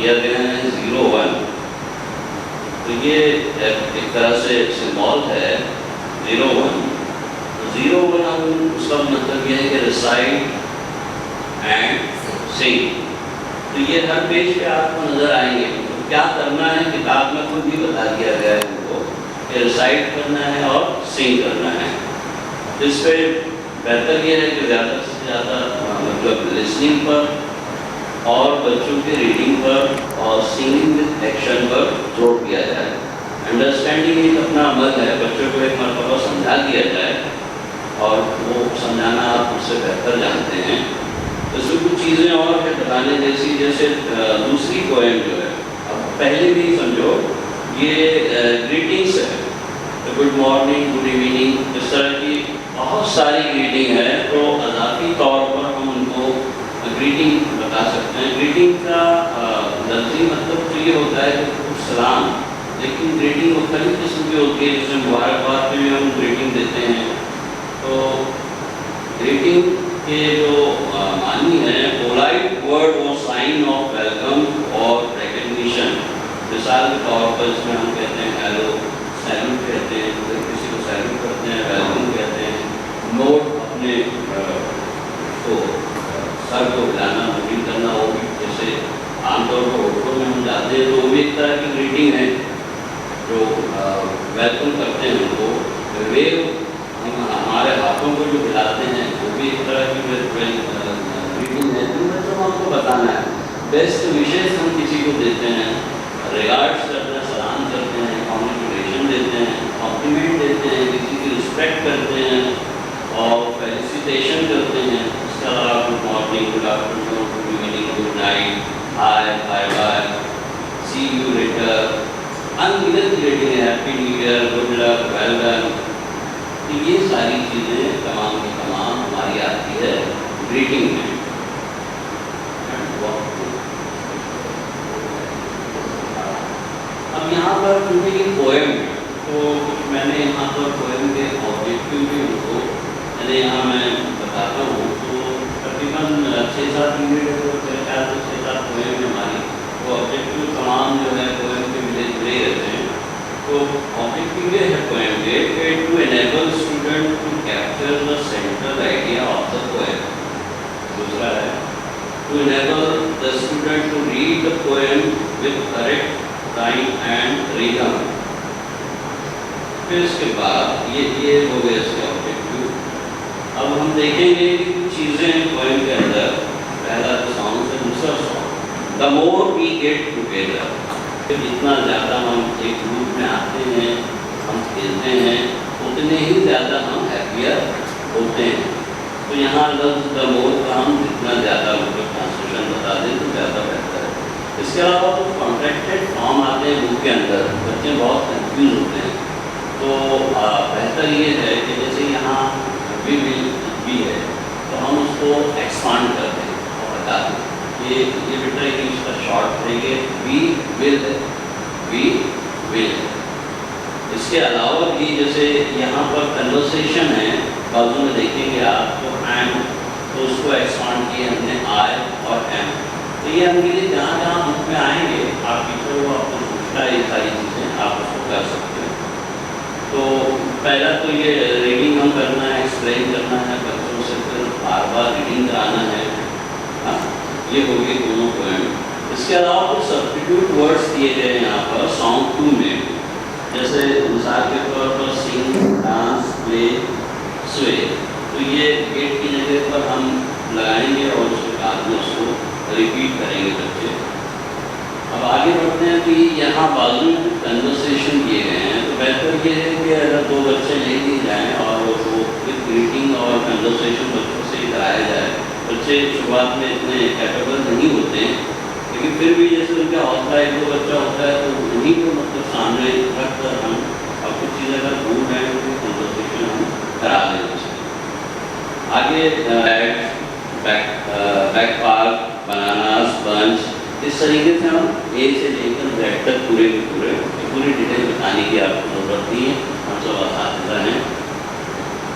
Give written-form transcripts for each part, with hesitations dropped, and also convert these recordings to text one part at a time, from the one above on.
दिया गया है 0 1, तो ये एक तरह से सिंबल है 0 1। तो 0 1 हम उसका मतलब यह है कि रिसाइट एंड सिंग। तो ये हर पेज पे आपको नजर आएंगे। तो क्या करना है, किताब में खुद भी बता दिया गया है उनको कि रिसाइट करना है और सिंग करना है। तो इस पर बेहतर ये है कि ज़्यादा से ज़्यादा मतलब लिसनिंग पर और बच्चों के रीडिंग पर और सिंगिंग विद एक्शन पर जोर दिया जाए। अंडरस्टैंडिंग एक अपना अमल है, बच्चों को एक मरतबा समझा दिया जाए और वो समझाना आप उससे बेहतर जानते हैं। तो इसमें कुछ चीज़ें और है बताने जैसी, जैसे दूसरी पोएम जो है, अब पहले भी समझो ये ग्रीटिंग्स है, तो गुड मॉर्निंग, गुड इवनिंग, इस तरह की बहुत सारी ग्रीटिंग है। तो अज़ाफ़ी तौर पर हम उनको ग्रीटिंग बता सकते हैं। ग्रीटिंग का लफ्ज़ी मतलब तो ये होता है कि सलाम, लेकिन ग्रीटिंग मुख्तलिफ किस्म की होती है, जिसमें मुबारकबाद पे भी हम ग्रीटिंग देते हैं। तो ग्रीटिंग के जो मानी है, पोलाइट वर्ड और साइन ऑफ वेलकम और रिकग्निशन। मिसाल के तौर पर इसमें हम कहते हैं हेलो, सैल्यूट कहते हैं, किसी को सैल्यूट करते हैं, वेलकम कहते हैं। नोट अपने को सर को हिलाना, मूविंग करना, वो भी जैसे आमतौर पर होटलों में हम जाते हैं तो वो भी एक तरह की ग्रीटिंग है जो वेलकम करते हैं उनको। वेव हम हमारे हाथों को जो हिलाते हैं वो भी एक तरह की ग्रीटिंग है। तो बच्चों को हमको बताना है। बेस्ट विशेष हम किसी को देते हैं, रिगार्ड्स करते हैं, सलाम करते हैं, कॉन्ग्रेचुलेशन देते हैं, कॉम्प्लीमेंट देते हैं, किसी की रिस्पेक्ट करते हैं और फेलिसिटेशन करते हैं। इसके अलावा good morning, good afternoon, good evening, good night, hi, bye bye, see you later, अनगिनत ग्रीटिंग है, happy new year, good luck, well done. तो ये सारी चीज़ें तमाम की तमाम हमारी आती है ग्रीटिंग में। अब यहाँ पर क्योंकि ये पोएम है तो कुछ मैंने यहाँ पर पोएम के ऑब्जेक्टिव भी उनको मैंने यहाँ मैं बताता हूँ। तो तकरीबन 6-7 मिनट तो मेरे ख्याल से 6-7 पोएम है हमारी। तो ऑब्जेक्टिव तमाम जो है पोएम के मिले जुले रहते हैं। तो ऑब्जेक्टिव ये है पोएम के to enable student to capture the central idea of the poem. दूसरा है to enable the student to read the poem with correct time and reason. फिर इसके बाद ये हो गया इसके ऑब्जेक्टिव। अब हम देखेंगे कि कुछ चीज़ें हैं पोएम के अंदर। पहला सॉन्ग से दूसरा song, the more we get together, जितना ज़्यादा हम एक ग्रुप में आते हैं, हम खेलते हैं, उतने ही ज़्यादा हम हैप्पियर होते हैं। तो यहाँ लफ्ज़ द मोर का हम जितना ज़्यादा मतलब ट्रांसलेशन बता दें तो ज़्यादा बेहतर है। इसके अलावा तो कॉन्ट्रैक्टेड फॉर्म आते हैं बुक के अंदर, बच्चे बहुत कंफ्यूज होते हैं। तो बेहतर ये है कि जैसे यहाँ वी विल भी है तो हम उसको एक्सपांड करते हैं और बता दें ये बेटा कि इसका शॉर्ट करेंगे वी विल है, वी विल। इसके अलावा भी जैसे यहाँ पर कन्वर्सेशन है, बाजू में देखेंगे आप तो एम, तो उसको एक्सपांड किए हमने आई और एम। तो ये हमके लिए जहाँ जहाँ बुक में आएंगे आप टीचर को आपको पूछना ये सारी चीज़ें आप उसको कर सकते हैं। तो पहला तो ये रीडिंग हम करना है, एक्सप्लेन करना है बच्चों से, फिर बार बार रीडिंग कराना है। हाँ, ये हो गई दोनों पोएम। इसके अलावा कुछ सब्स्टिट्यूट वर्ड्स दिए गए हैं यहाँ पर सॉन्ग 2 में। जैसे मिसाल के तौर पर सिंग, डांस, प्ले, स्वे। तो ये गेट की जगह पर हम लगाएंगे और उसके बाद में उसको रिपीट करेंगे बच्चे। अब आगे बढ़ते हैं कि यहाँ बाजू में कन्वर्सेशन किए गए हैं। तो बेहतर ये है कि अगर 2 बच्चे ले लिए जाएँ और वो विद ग्रीटिंग और कन्वर्सेशन बच्चों से ही कराया जाए। बच्चे शुरुआत में इतने कैपेबल नहीं होते हैं, लेकिन फिर भी जैसे उनका हौसला 1-2 बच्चा होता है तो उन्हीं को मतलब सामने रख कर हम अब कुछ चीज़ें अगर भूल रहे हैं तो कन्वर्सेशन हम करा लें। आगे बैक पार्क, बनानास, बंच, इस तरीके से हम ए से लेकर जेड तक पूरी डिटेल बताने की आपको ज़रूरत नहीं है, हम सब असातिज़ा हैं।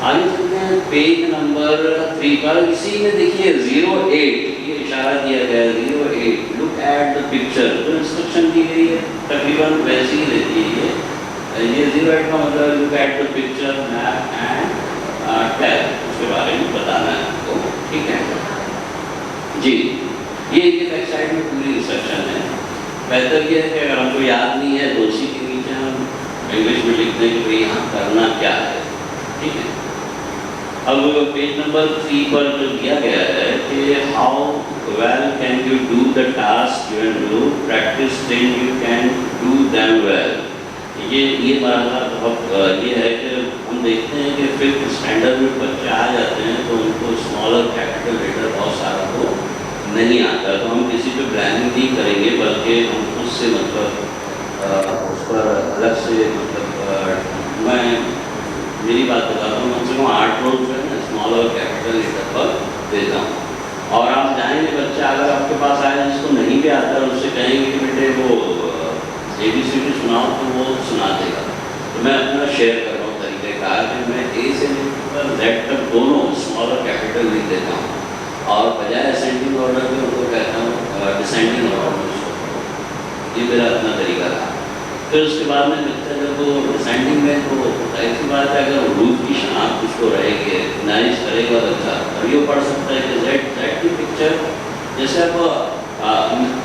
आगे चलते हैं पेज नंबर 3 पर। इसी में देखिए 08 ये इशारा दिया गया है 08, लुक एट द पिक्चर, जो इंस्ट्रक्शन दी गई है तकरीबन वैसी ही रहती है। ये 0-8 का मतलब look at the picture map and tell, उसके बारे में बताना है आपको, ठीक है जी। ये बैक साइड में पूरी इंस्ट्रक्शन है। बेहतर ये है कि अगर हमको याद नहीं है तो उसी के नीचे हम इंग्लिश में लिख दें कि भाई यहाँ करना क्या है, ठीक है। अब पेज नंबर 3 पर जो दिया गया है कि how well can you do the task given to you, practice then you can do them well. ये मामला बहुत ये है कि हम देखते हैं कि 5th स्टैंडर्ड में बच्चे आ जाते हैं तो उनको स्मॉलर कैपिटल लेटर बहुत सारा को नहीं आता, तो हम किसी पे ब्लैमिंग नहीं करेंगे बल्कि हम उससे मतलब उस पर अलग से मतलब मैं मेरी बात बताता हूँ, कम से कम 8 रोज जो है ना स्मॉल और कैपिटल लेटर पर देता हूँ। और आप जाएंगे बच्चा अगर आपके पास आए जिसको नहीं भी आता है उससे कहेंगे कि बेटे वो ABCD सुनाओ तो वो सुना देगा। तो मैं अपना शेयर कर रहा हूँ तरीक़ेकार कि मैं A से लेकर Z तक दोनों स्मॉल और कैपिटल लिख देता हूँ और बजाय असेंडिंग ऑर्डर में उनको कहता हूँ डिसेंडिंग ऑर्डर में उसको। ये मेरा अपना तरीका था। फिर उसके बाद में बच्चा जब वो डिसेंडिंग में तो ऐसी बात है अगर रूप की शनाख्त उसको रहेगी, नाइज करेगा बच्चा, और ये पढ़ सकता है कि Z की पिक्चर। जैसे अब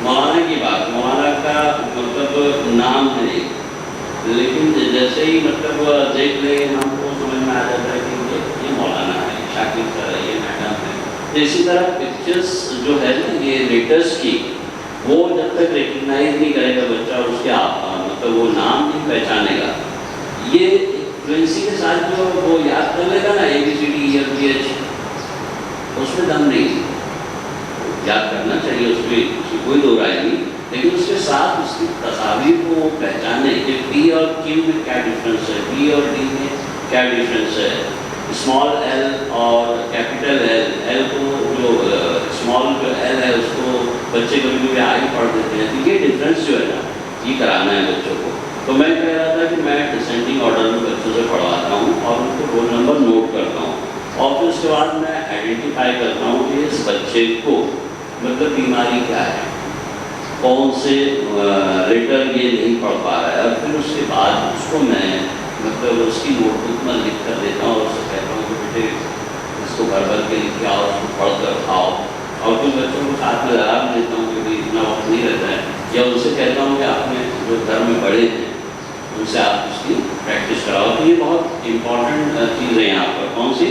मौलाना की बात, मौलाना का मतलब नाम है एक, लेकिन जैसे ही मतलब देख ले हमको समझ में आ जाता है कि ये मौलाना है, शाकिर सर है, ये मैडम है। तो इसी तरह पिक्चर्स जो है ना ये लेटर्स की, वो जब तक रिकग्नाइज नहीं करेगा बच्चा और उसके मतलब वो नाम नहीं पहचानेगा, ये फ्लुएंसी के साथ जो वो याद कर लेगा ना ABCD उसमें दम नहीं, याद करना चाहिए, उसमें कोई दो राय नहीं, लेकिन उसके साथ उसकी तस्वीर को पहचाने कि P और Q में क्या डिफरेंस है, P और D में क्या डिफरेंस है, स्मॉल l और कैपिटल L को जो स्मॉल जो L है उसको बच्चे कभी कभी आगे पढ़ देते हैं, तो ये डिफरेंस जो है ना ये कराना है बच्चों को। तो मैं कह रहा था कि मैं डिसेंडिंग ऑर्डर में बच्चों से पढ़वाता हूँ और उनको रोल नंबर नोट करता हूँ और फिर उसके बाद मैं आइडेंटिफाई करता हूँ कि इस बच्चे को मतलब बीमारी क्या है, कौन से लेटर ये नहीं पढ़ पा रहा है, और फिर उसके बाद उसको मैं मतलब उसकी नोटबुक में लिख कर देता हूँ और उससे कहता हूँ कि बेटे इसको भर भर के लिख के आओ, उसको पढ़ कर खाओ। और कुछ बच्चों को साथ में लगा भी देता हूँ क्योंकि इतना वक्त नहीं रहता है, या उनसे कहता हूँ कि आपने जो घर में बड़े हैं उनसे आप उसकी प्रैक्टिस कराओ। तो ये बहुत इंपॉर्टेंट चीज़ है यहाँ पर, कौन सी,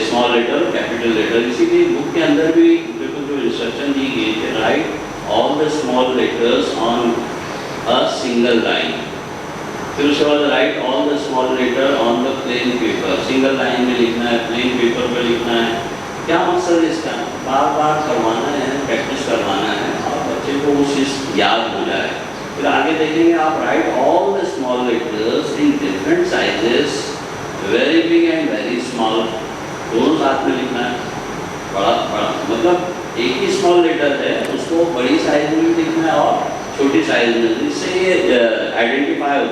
स्मॉल लेटर कैपिटल लेटर। इसीलिए बुक के अंदर भी बिल्कुल जो इंस्ट्रक्शन दी गई है, right all the small letters on a single line. फिर उसके बाद right all the small later on the plain paper, single line में लिखना है, प्लेन पेपर पर लिखना है। क्या मकसद है इसका, बार बार करवाना है, प्रैक्टिस करवाना है और बच्चे को वो चीज़ याद हो जाए। फिर आगे देखेंगे आप right all the small letters in different sizes, very big and very small, दोनों साथ में लिखना है। बड़ा बड़ा मतलब एक ही स्मॉल लेटर है उसको बड़ी साइज में भी लिखना है और छोटी साइज में, जिससे ये आइडेंटिफाई हो।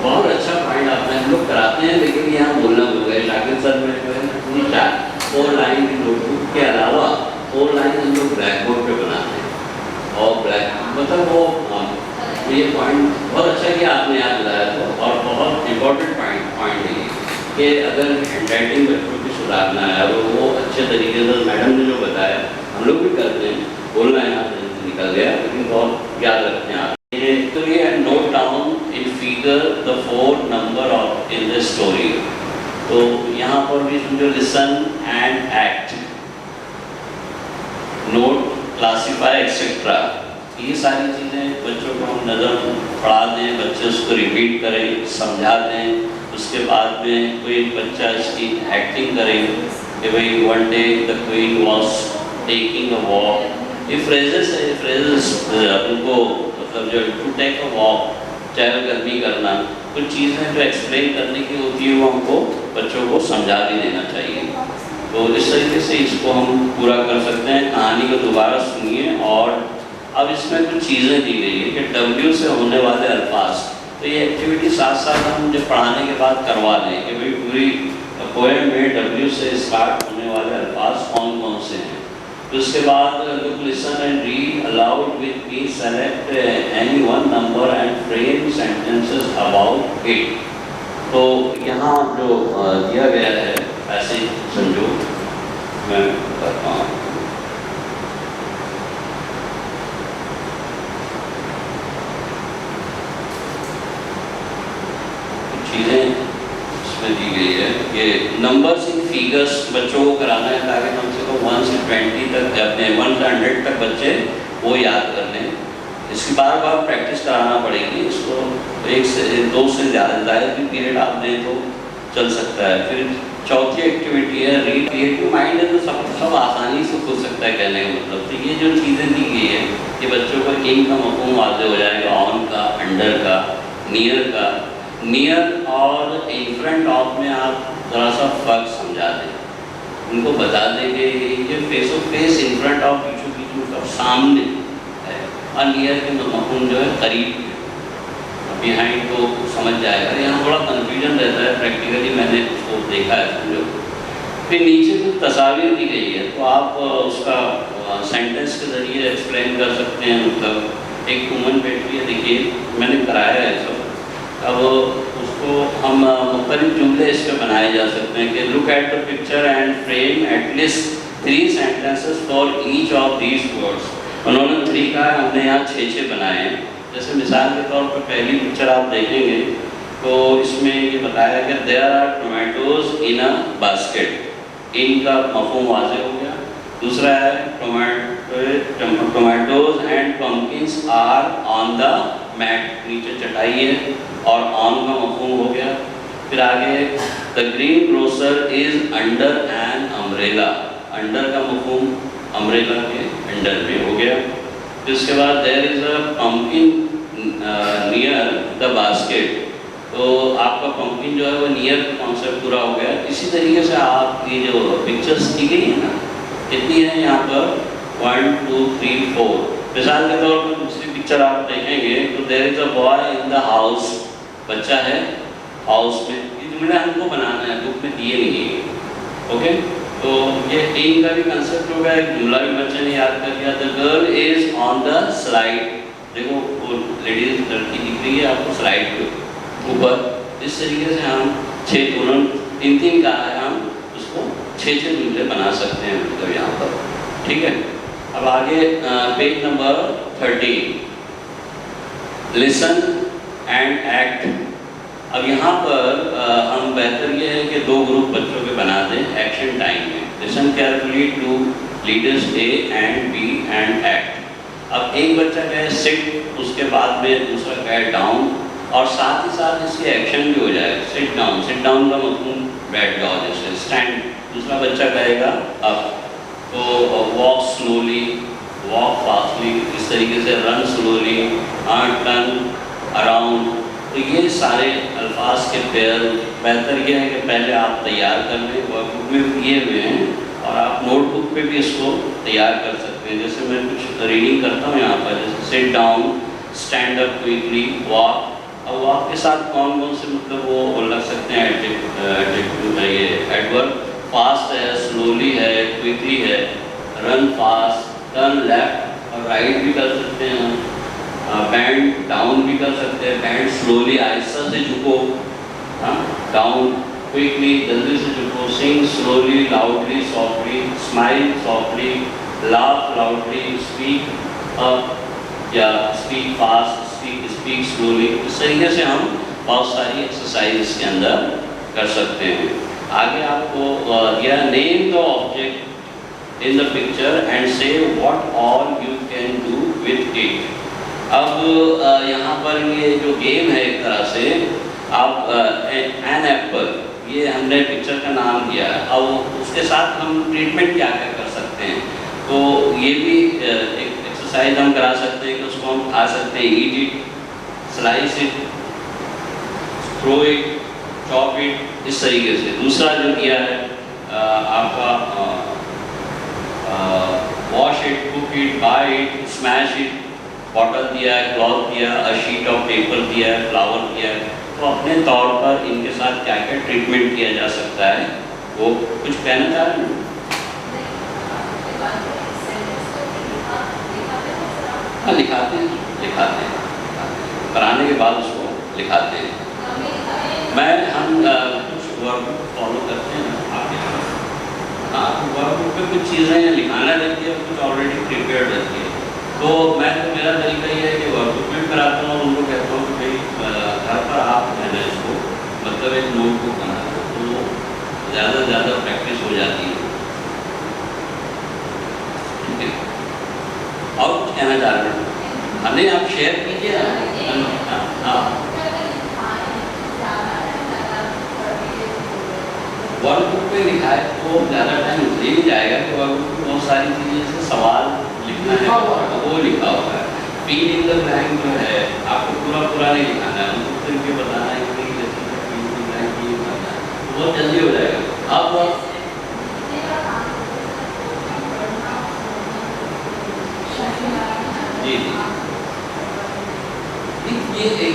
बहुत अच्छा पॉइंट आपने, हम लोग कराते हैं लेकिन यहाँ बोलना भूल गए। शाकिर सर में जो है ना 4 लाइन की नोटबुक के अलावा 4 लाइन हम लोग ब्लैक बोर्ड पे बनाते हैं और ब्लैक मतलब वो ये पॉइंट बहुत अच्छा कि आपने याद दिलाया था और बहुत इम्पोर्टेंट पॉइंट है कि अगर हैंड राइटिंग बच्चों की सुधारना है और वो अच्छे तरीके से मैडम ने जो बताया हम लोग भी करते हैं, बोलना यहाँ से निकल गया लेकिन बहुत याद रखते हैं आप। तो ये note down in figure the 4 number of in the story. तो यहाँ पर भी समझो listen and act, note, classify etcetera, ये सारी चीज़ें बच्चों को हम नज़र पढ़ा दें, बच्चे उसको रिपीट करें, समझा दें। उसके बाद में कोई बच्चा इसकी एक्टिंग करें कि भाई one day the queen was taking a walk. ये फ्रेजेस है, फ्रेजेस उनको मतलब जो टू टेक अ वॉक, चहलकदमी करना, कुछ चीज़ें जो एक्सप्लेन करने की होती है वो हमको बच्चों को समझा भी देना चाहिए। तो इस तरीके से इसको हम पूरा कर सकते हैं। कहानी को दोबारा सुनिए और अब इसमें कुछ चीज़ें दी गई है कि W से होने वाले अल्फाज, तो ये एक्टिविटी साथ साथ हम जब पढ़ाने के बाद करवा लें कि भाई पूरी पोएम में W से स्टार्ट होने वाले अल्फाज कौन कौन से हैं। तो उसके बाद look, listen and read aloud with me, select any one number and frame sentences about it. तो यहाँ जो दिया गया है ऐसे समझो, मैं करता हूँ। चीज़ें इसमें दी गई है कि नंबर्स इन फिगर्स बच्चों को कराना है ताकि कम से कम 1 से 20 तक, अपने 1 से 100 तक बच्चे वो याद कर लें। इसकी बार बार प्रैक्टिस कराना पड़ेगी इसको। 1 से 2 से ज़्यादा भी पीरियड आप दें तो चल सकता है। फिर चौथी एक्टिविटी है रीड। क्रिएटिव माइंड है तो सब आसानी से खुल सकता है कहने का मतलब। तो ये जो चीज़ें दी गई है कि बच्चों को इन का मफ़हूम वाज़ेह हो जाएगा, ऑन का, अंडर का, नियर का। नियर और इन फ्रंट ऑफ में आप थोड़ा सा फ़र्क समझा दें, उनको बता दें कि ये face to face, in front of, बीचों बीच का सामने है, और नियर के मफ़हूम जो है करीब है। बिहाइंड को समझ जाएगा। यहाँ थोड़ा कन्फ्यूजन रहता है, प्रैक्टिकली मैंने उसको देखा है समझो। फिर नीचे कुछ तस्वीर दी गई है तो आप उसका सेंटेंस के ज़रिए एक्सप्लेन कर सकते हैं। मतलब एक वुमन बैठी है, देखिए मैंने कराया है सब। अब उसको हम मुख्तलिफ जुमले इस पर बनाए जा सकते हैं कि look at the picture and frame at least 3 sentences for each of these words. उन्होंने 3 कहा है, हमने यहाँ 6 बनाए हैं। जैसे मिसाल के तौर पर पहली पिक्चर आप देखेंगे तो इसमें ये बताया कि there are tomatoes in a basket. इनका मफ़हूम वाज़ेह हो गया। दूसरा है tomatoes and pumpkins are on the mat, नीचे चटाई है, और ऑन का मफ़हूम हो गया। फिर आगे the green grocer is under an umbrella. Under का मफ़हूम अम्ब्रेला के अंडर में हो गया। फिर उसके बाद there is a pumpkin near the basket. तो आपका पम्पकिन जो है वो नियर कॉन्सेप्ट पूरा हो गया। इसी तरीके से आप ये जो पिक्चर्स की गई है ना, कितनी है यहाँ पर 1 2 3 4। मिसाल के तौर पर दूसरी पिक्चर आप देखेंगे तो there is a boy in the house. बच्चा है हाउस में। ये जुमले हमको बनाना है, बुक में दिए नहीं है। ओके, तो ये इन का भी कंसेप्ट होगा। एक जुमला भी बच्चे ने याद कर लिया। The girl is on the slide. देखो वो लेडीज लड़की दिख रही है आपको स्लाइड के ऊपर। इस तरीके से हम 6 तुरंत 3 का है, हम उसको 6 जुमले बना सकते हैं मतलब यहाँ पर। ठीक है, अब आगे page number 13, listen and act. अब यहाँ पर हम बेहतर ये है कि 2 ग्रुप बच्चों के बना दें एक्शन टाइम में। Listen carefully to leaders A and B and act. अब एक बच्चा कहे सिट, उसके बाद में दूसरा कहे डाउन, और साथ ही साथ इसके एक्शन भी हो जाए। सिट डाउन, सिट डाउन का मतलब बैठ जाओ, जैसे स्टैंड। दूसरा बच्चा कहेगा अप। तो वॉक स्लोली, वॉक फास्टली, इस तरीके से रन स्लोली, टर्न अराउंड। तो ये सारे अल्फाज के पेयर बेहतर ये है कि पहले आप तैयार कर लें। वर्कबुक में भी दिए हुए हैं और आप नोटबुक पे भी इसको तैयार कर सकते हैं। जैसे मैं कुछ रीडिंग करता हूँ यहाँ पर, जैसे sit down, stand up quickly, walk. अब वॉक के साथ कौन कौन से मतलब वो लग सकते हैं ये एडवर्ब। फास्ट है, स्लोली है, क्विकली है, रन फास्ट, टर्न लेफ्ट और राइट भी कर सकते हैं हम। बैंड डाउन भी कर सकते हैं। बैंड स्लोली, आहिस्ता से झुको, डाउन क्विकली, जल्दी से झुको। Sing slowly, loudly, softly, smile softly, laugh loudly, speak up या स्पीक फास्ट, स्पीक स्लोली। इस तरीके से हम बहुत सारी एक्सरसाइज इसके अंदर कर सकते हैं। आगे आपको दिया name the object in the picture and say what all you can do with it. अब यहाँ पर ये जो गेम है एक तरह से, आप एन एप्पल, ये हमने पिक्चर का नाम दिया है। अब उसके साथ हम ट्रीटमेंट क्या क्या कर सकते हैं, तो ये भी एक एक्सरसाइज हम करा सकते हैं कि उसको हम खा सकते हैं, eat it, slice it, throw it, chop it, इस तरीके से। दूसरा जो किया है आपका wash it, cook it, buy it, smash it, bottle दिया है, क्लॉथ दिया, अ शीट ऑफ पेपर दिया है, फ्लावर दिया है। तो अपने तौर पर इनके साथ क्या क्या ट्रीटमेंट किया जा सकता है, वो कुछ कहना चाह रहे हैं? हाँ, लिखाते हैं, कराने के बाद उसको लिखाते हैं। हम कुछ वर्कबुक फॉलो करते हैं आगे। हाँ, वर्कबुक पे कुछ चीज़ें लिखाना रहती है, कुछ ऑलरेडी प्रिपेयर्ड रहती है। तो मेरा तरीका ये है कि वर्कबुक में कराता हूँ और उनको कहता हूँ कि भाई घर पर आप है ना इसको मतलब एक नोटबुक बनाना, तो ज़्यादा से ज़्यादा प्रैक्टिस हो जाती है। ठीक है, और कुछ कहना चाह रहे हैं? हाँ, नहीं, आप शेयर कीजिए। हाँ, वर्कबुक पे लिखा है तो ज़्यादा टाइम ले नहीं जाएगा कि वर्कबुक में बहुत सारी चीज़ें से सवाल लिखना है, वो लिखा हुआ है। फिल इन द ब्लैंक जो है आपको पूरा नहीं लिखाना है, उनको सिर्फ ये बताना है कि फिल इन द ब्लैंक ये करना है, तो बहुत जल्दी हो जाएगा। अब जी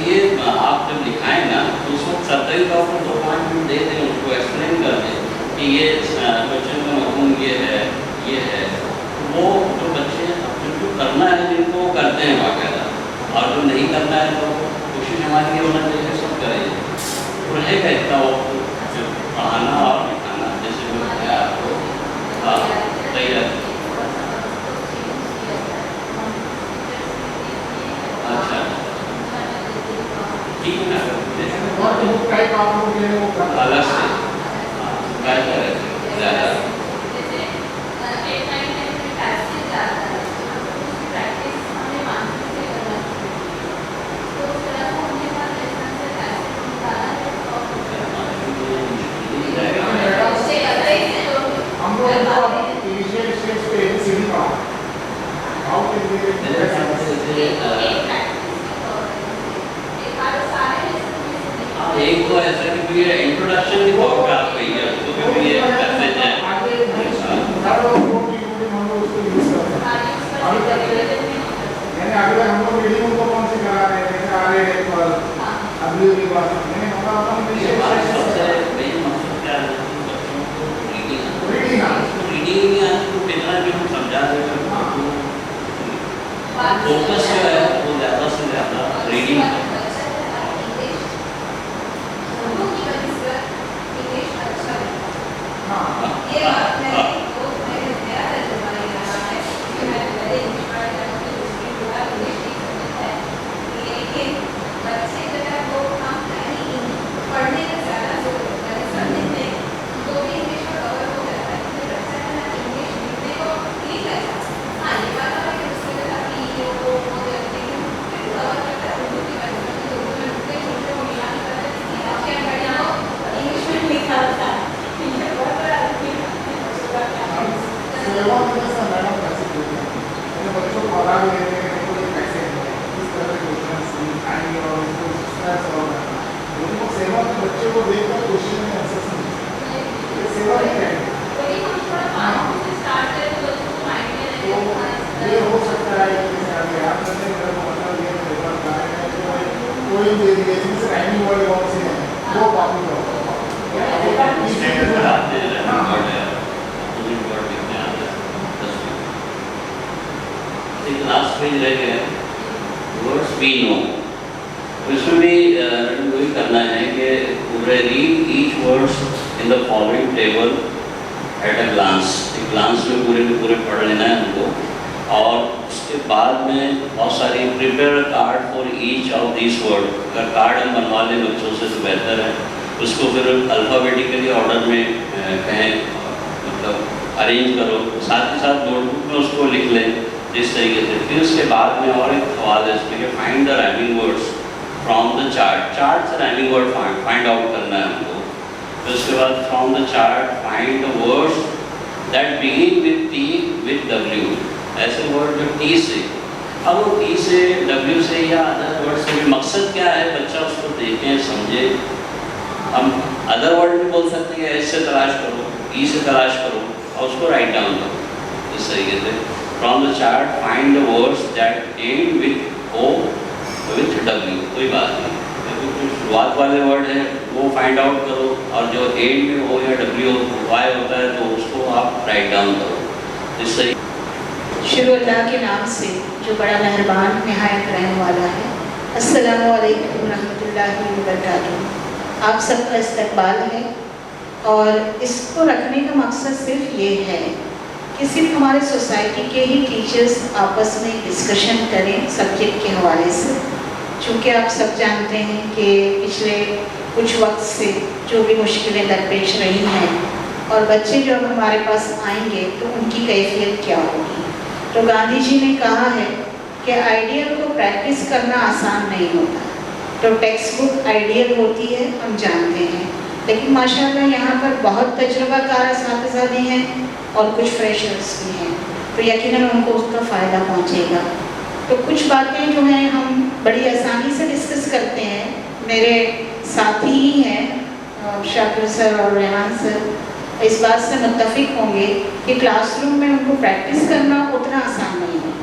ये आप जब लिखाएं ना तो उस वक्त सरकारी तौर पर 2 5 मिनट दे दें, उसको एक्सप्लेन कर दें कि ये क्वेश्चन का मफहूम ये है। वो जो बच्चे जिनको करना है जिनको करते हैं बाकायदा, और जो नहीं करना है तो कोशिश हमारी ये होना चाहिए सब करें, तो रहेगा इतना वक्त पढ़ाना और लिखाना। जैसे मैं बताया आपको, हाँ सही है। अच्छा, ठीक है ना, अलग से ज़्यादा एक तो ऐसा कि इंट्रोडक्शन की बहुत आप कही है, उसको भी ये मैसेज है। अगर हम लोग रीडिंग उनको कौन सी करा रहे हैं, जैसे आगे है पर अगली की बात मैंने सबसे मेन मकसद क्या है कि बच्चों को रीडिंग नहीं आती तो कितना भी हम समझा दें, फोकस जो है वो ज़्यादा से ज़्यादा रीडिंग। बच्चों को आराम देते हैं तो कैसे इस तरह के क्वेश्चन आएंगे और उसको उनको सेवा में बच्चे को देखकर क्वेश्चन में आंसर समझे, सेवा नहीं करेंगे। तो ये हो सकता है कि आगे आप मतलब ये पेपर कोई दे दिए जिनसे टाइमिंग वर्ड कौन से हैं वो कॉपी करो। लास्ट पेज रह गया, वर्ड्स वी नो। इसमें भी वही करना है कि read each words in the following table at a glance. एक ग्लांस में पूरे के पूरे पढ़ लेना है हमको, और उसके बाद में बहुत सारी prepare card for each of this word. अगर कार्ड हम बनवा लें बच्चों से तो बेहतर है। उसको फिर अल्फ़ाबेटिकली ऑर्डर में कहें, मतलब अरेंज करो, साथ ही साथ नोटबुक में उसको लिख लें जिस तरीके से। फिर उसके बाद में और एक सवाल है इसमें कि find the rhyming words from the chart. Chart से राइमिंग वर्ड फाइंड आउट करना है हमको। फिर उसके बाद from the chart find the words that begin with T with W. ऐसे वर्ड जो टी से अब वो ई से डब्ल्यू से या अदर वर्ड से भी मकसद क्या है, बच्चा उसको देखे समझे। हम अदर वर्ड भी बोल सकते हैं, एस से तलाश करो, ई से तलाश करो और उसको राइट डाउन करो इस तरीके से। From the chart find the words that end with O with W, कोई बात नहीं, कुछ शुरुआत वाले वर्ड है वो फाइंड आउट करो, और जो एंड में ओ या डब्ल्यू वाई होता है तो उसको आप राइट डाउन करो इससे। शुरू अल्लाह के नाम से जो बड़ा मेहरबान नहायत रहने वाला है। अस्सलामु अलैकुम रहमतुल्लाहि व बरकातुहू। आप सबका इस्तकबाल है, और इसको रखने का मकसद सिर्फ ये है कि सिर्फ हमारे सोसाइटी के ही टीचर्स आपस में डिस्कशन करें सब्जेक्ट के हवाले से। चूँकि आप सब जानते हैं कि पिछले कुछ वक्त से जो भी मुश्किलें दरपेश रही हैं, और बच्चे जो हमारे पास आएंगे तो उनकी कैफियत क्या होगी। तो गांधी जी ने कहा है कि आइडियल को प्रैक्टिस करना आसान नहीं होता। तो टेक्स्ट बुक आइडियल होती है, हम जानते हैं, लेकिन माशाल्लाह यहाँ पर बहुत तजुर्बाकार असातिज़ा भी हैं और कुछ फ्रेशर्स भी हैं, तो यकीनन उनको उसका फ़ायदा पहुँचेगा। तो कुछ बातें जो हैं हम बड़ी आसानी से डिस्कस करते हैं। मेरे साथी ही हैं शाकिर सर और रेहान सर, इस बात से मुत्तफिक होंगे कि क्लासरूम में उनको प्रैक्टिस करना उतना आसान नहीं है,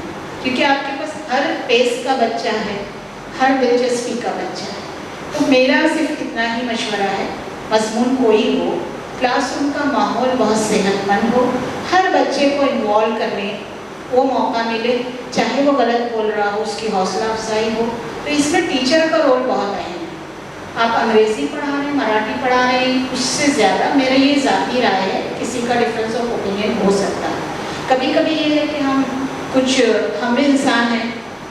क्योंकि आपके पास हर पेस का बच्चा है, हर दिलचस्पी का बच्चा है। तो मेरा सिर्फ इतना ही मशवरा है, मज़मून कोई हो, क्लासरूम का माहौल बहुत सेहतमंद हो, हर बच्चे को इन्वॉल्व करने वो मौका मिले, चाहे वो गलत बोल रहा हो उसकी हौसला अफजाई हो। तो इसमें टीचर का रोल बहुत अहम है। आप अंग्रेज़ी पढ़ा रहे हैं, मराठी पढ़ा रहे हैं, उससे ज़्यादा मेरा ये ज़ाती राय है, किसी का डिफरेंस ऑफ ओपिनियन हो सकता है। कभी कभी ये है कि हम भी इंसान हैं,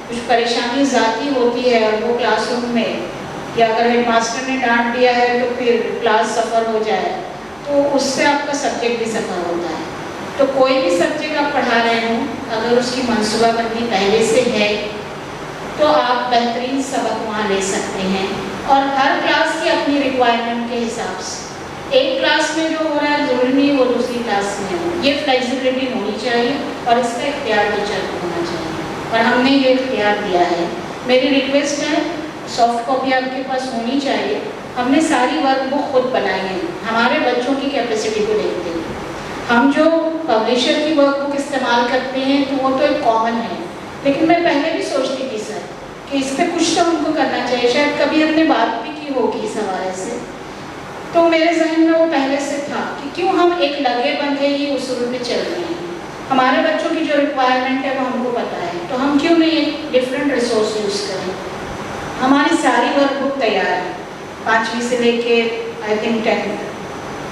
कुछ परेशानी ज़ाती होती है, और वो क्लासरूम में या अगर हेड मास्टर ने डांट दिया है तो फिर क्लास सफ़र हो जाए, तो उससे आपका सब्जेक्ट भी सफ़र होता है। तो कोई भी सब्जेक्ट आप पढ़ा रहे हो, अगर उसकी मनसूबाबंदी पहले से है तो आप बेहतरीन सबक वहाँ ले सकते हैं। और हर क्लास की अपनी रिक्वायरमेंट के हिसाब से, एक क्लास में जो हो रहा है ज़रूरी नहीं वो दूसरी क्लास में हो, ये फ्लेक्सिबिलिटी होनी चाहिए और इसका इख्तियार टीचर को होना चाहिए, और हमने ये इख्तियार दिया है। मेरी रिक्वेस्ट है, सॉफ्ट कॉपी आपके पास होनी चाहिए। हमने सारी वर्क बुक खुद बनाई है हमारे बच्चों की कैपेसिटी को देखते हुए। हम जो पब्लिशर की वर्क बुक इस्तेमाल करते हैं तो वो तो एक कॉमन है, लेकिन मैं पहले भी सोचती थी सर कि इस पर कुछ तो हमको करना चाहिए, शायद कभी हमने बात भी की होगी इस हवाले से। तो मेरे जहन में वो पहले से था कि क्यों हम एक लगे बंधे ही उसूल पे चल रहे हैं। हमारे बच्चों की जो रिक्वायरमेंट है वो हमको पता है, तो हम क्यों नहीं एक डिफरेंट रिसोर्स यूज़ करें। हमारी सारी वर्क बुक तैयार है, 5वीं से लेके आई थिंक 10th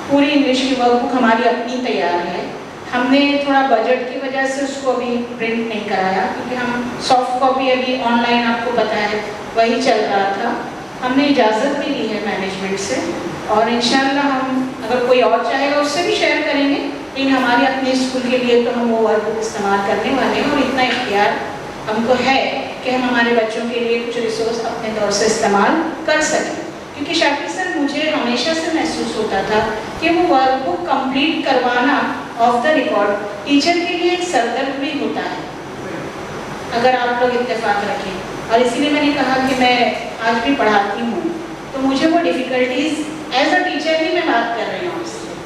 पूरी इंग्लिश की वर्क बुक हमारी अपनी तैयार है। हमने थोड़ा बजट की वजह से उसको अभी प्रिंट नहीं कराया, क्योंकि हम सॉफ्ट कॉपी अभी ऑनलाइन आपको पता है वही चल रहा था। हमने इजाज़त भी ली है मैनेजमेंट से, और इंशाल्लाह हम अगर कोई और चाहेगा उससे भी शेयर करेंगे, लेकिन हमारे अपने स्कूल के लिए तो हम वो वर्क बुक इस्तेमाल करने वाले हैं, और इतना इख्तियार हमको है कि हम हमारे बच्चों के लिए कुछ रिसोर्स अपने तौर से इस्तेमाल कर सकें। क्योंकि शाकिर सर मुझे हमेशा से महसूस होता था कि वो वर्क बुक कंप्लीट करवाना ऑफ द रिकॉर्ड टीचर के लिए एक सरदर्द भी होता है, अगर आप लोग इत्तेफाक रखें। और इसीलिए मैंने कहा कि मैं आज भी पढ़ाती हूँ, तो मुझे वो डिफ़िकल्टीज एज अ टीचर ही मैं बात कर रही हूँ उससे,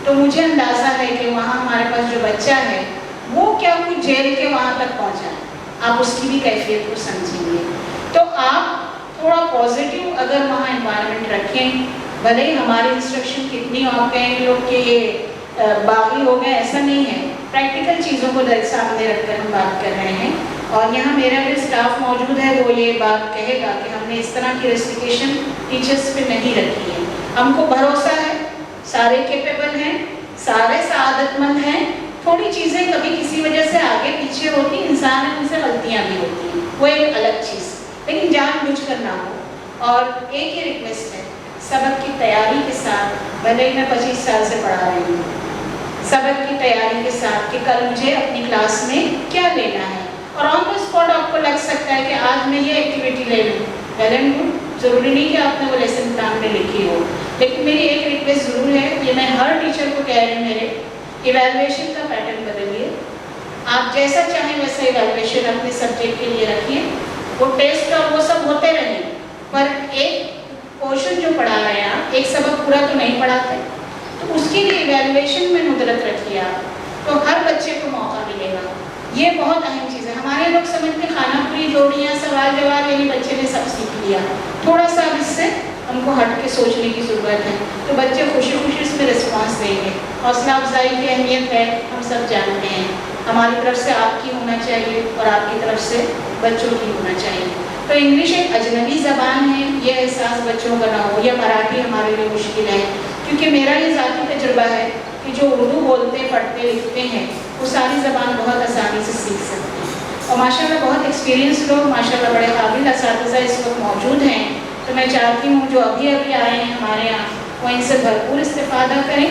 तो मुझे अंदाज़ा है कि वहाँ हमारे पास जो बच्चा है वो क्या कुछ झेल के वहाँ तक पहुँचा है, आप उसकी भी कैफियत को समझेंगे। तो आप थोड़ा पॉजिटिव अगर वहाँ एनवायरनमेंट रखें, भले ही हमारे इंस्ट्रक्शन कितनी आप कहेंगे लोग कि ये बागी हो गए, ऐसा नहीं है। प्रैक्टिकल चीज़ों को सामने रखकर हम बात कर रहे हैं, और यहाँ मेरा भी स्टाफ मौजूद है, वो ये बात कहेगा कि हमने इस तरह की रेस्ट्रिक्शन टीचर्स पे नहीं रखी है। हमको भरोसा है सारे केपेबल हैं, सारे सआदतमंद हैं। थोड़ी चीज़ें कभी किसी वजह से आगे पीछे होती, इंसान है, उनसे गलतियाँ भी होती हैं, वो एक अलग चीज़, लेकिन जानबूझकर ना हो। और एक ही रिक्वेस्ट है, सबक की तैयारी के साथ, भले ही मैं 25 साल से पढ़ा रही हूँ, सबक की तैयारी के साथ कि कल मुझे अपनी क्लास में क्या लेना है, और ऑन द स्पॉट आपको लग सकता है कि आज मैं ये एक्टिविटी ले लूँ, वेल एंड गुड, ज़रूरी नहीं कि आपने वो लेसन प्लान में लिखी हो। लेकिन मेरी एक रिक्वेस्ट ज़रूर है, ये मैं हर टीचर को कह रही हूँ, मेरे इवैल्यूएशन का पैटर्न बदलिए। आप जैसा चाहें वैसा इवैल्यूएशन अपने सब्जेक्ट के लिए रखिए, वो टेस्ट और वो सब होते रहें, पर एक पोर्शन जो पढ़ा रहे हैं आप, एक सबक पूरा तो नहीं पढ़ाते, तो उसके लिए इवैल्यूएशन में नुदरत रखिए आप, तो हर बच्चे को मौका मिलेगा। ये बहुत अहम चीज़ है। हमारे लोग समझते खाना पूरी जोड़ियाँ सवाल जवाब यानी बच्चे ने सब सीख लिया, थोड़ा सा अब इससे हमको हट के सोचने की ज़रूरत है, तो बच्चे खुशी खुशी इसमें रिस्पॉन्स देंगे। हौसला अफजाई की अहमियत है, हम सब जानते हैं, हमारी तरफ से आपकी होना चाहिए और आपकी तरफ से बच्चों की होना चाहिए। तो इंग्लिश एक अजनबी ज़बान है, ये एहसास बच्चों का ना हो, या मराठी हमारे लिए मुश्किल है, क्योंकि मेरा ये ज़ाती तजुर्बा है कि जो उर्दू बोलते पढ़ते लिखते हैं वो सारी ज़बान बहुत आसानी से सीख सकते हैं, और माशाल्लाह बहुत एक्सपीरियंस लोग, माशाल्लाह बड़े काबिल असातिज़ा इस वक्त मौजूद हैं। तो मैं चाहती हूँ जो अभी अभी आए हैं हमारे यहाँ, वो इनसे भरपूर इस्तेफ़ादा करें,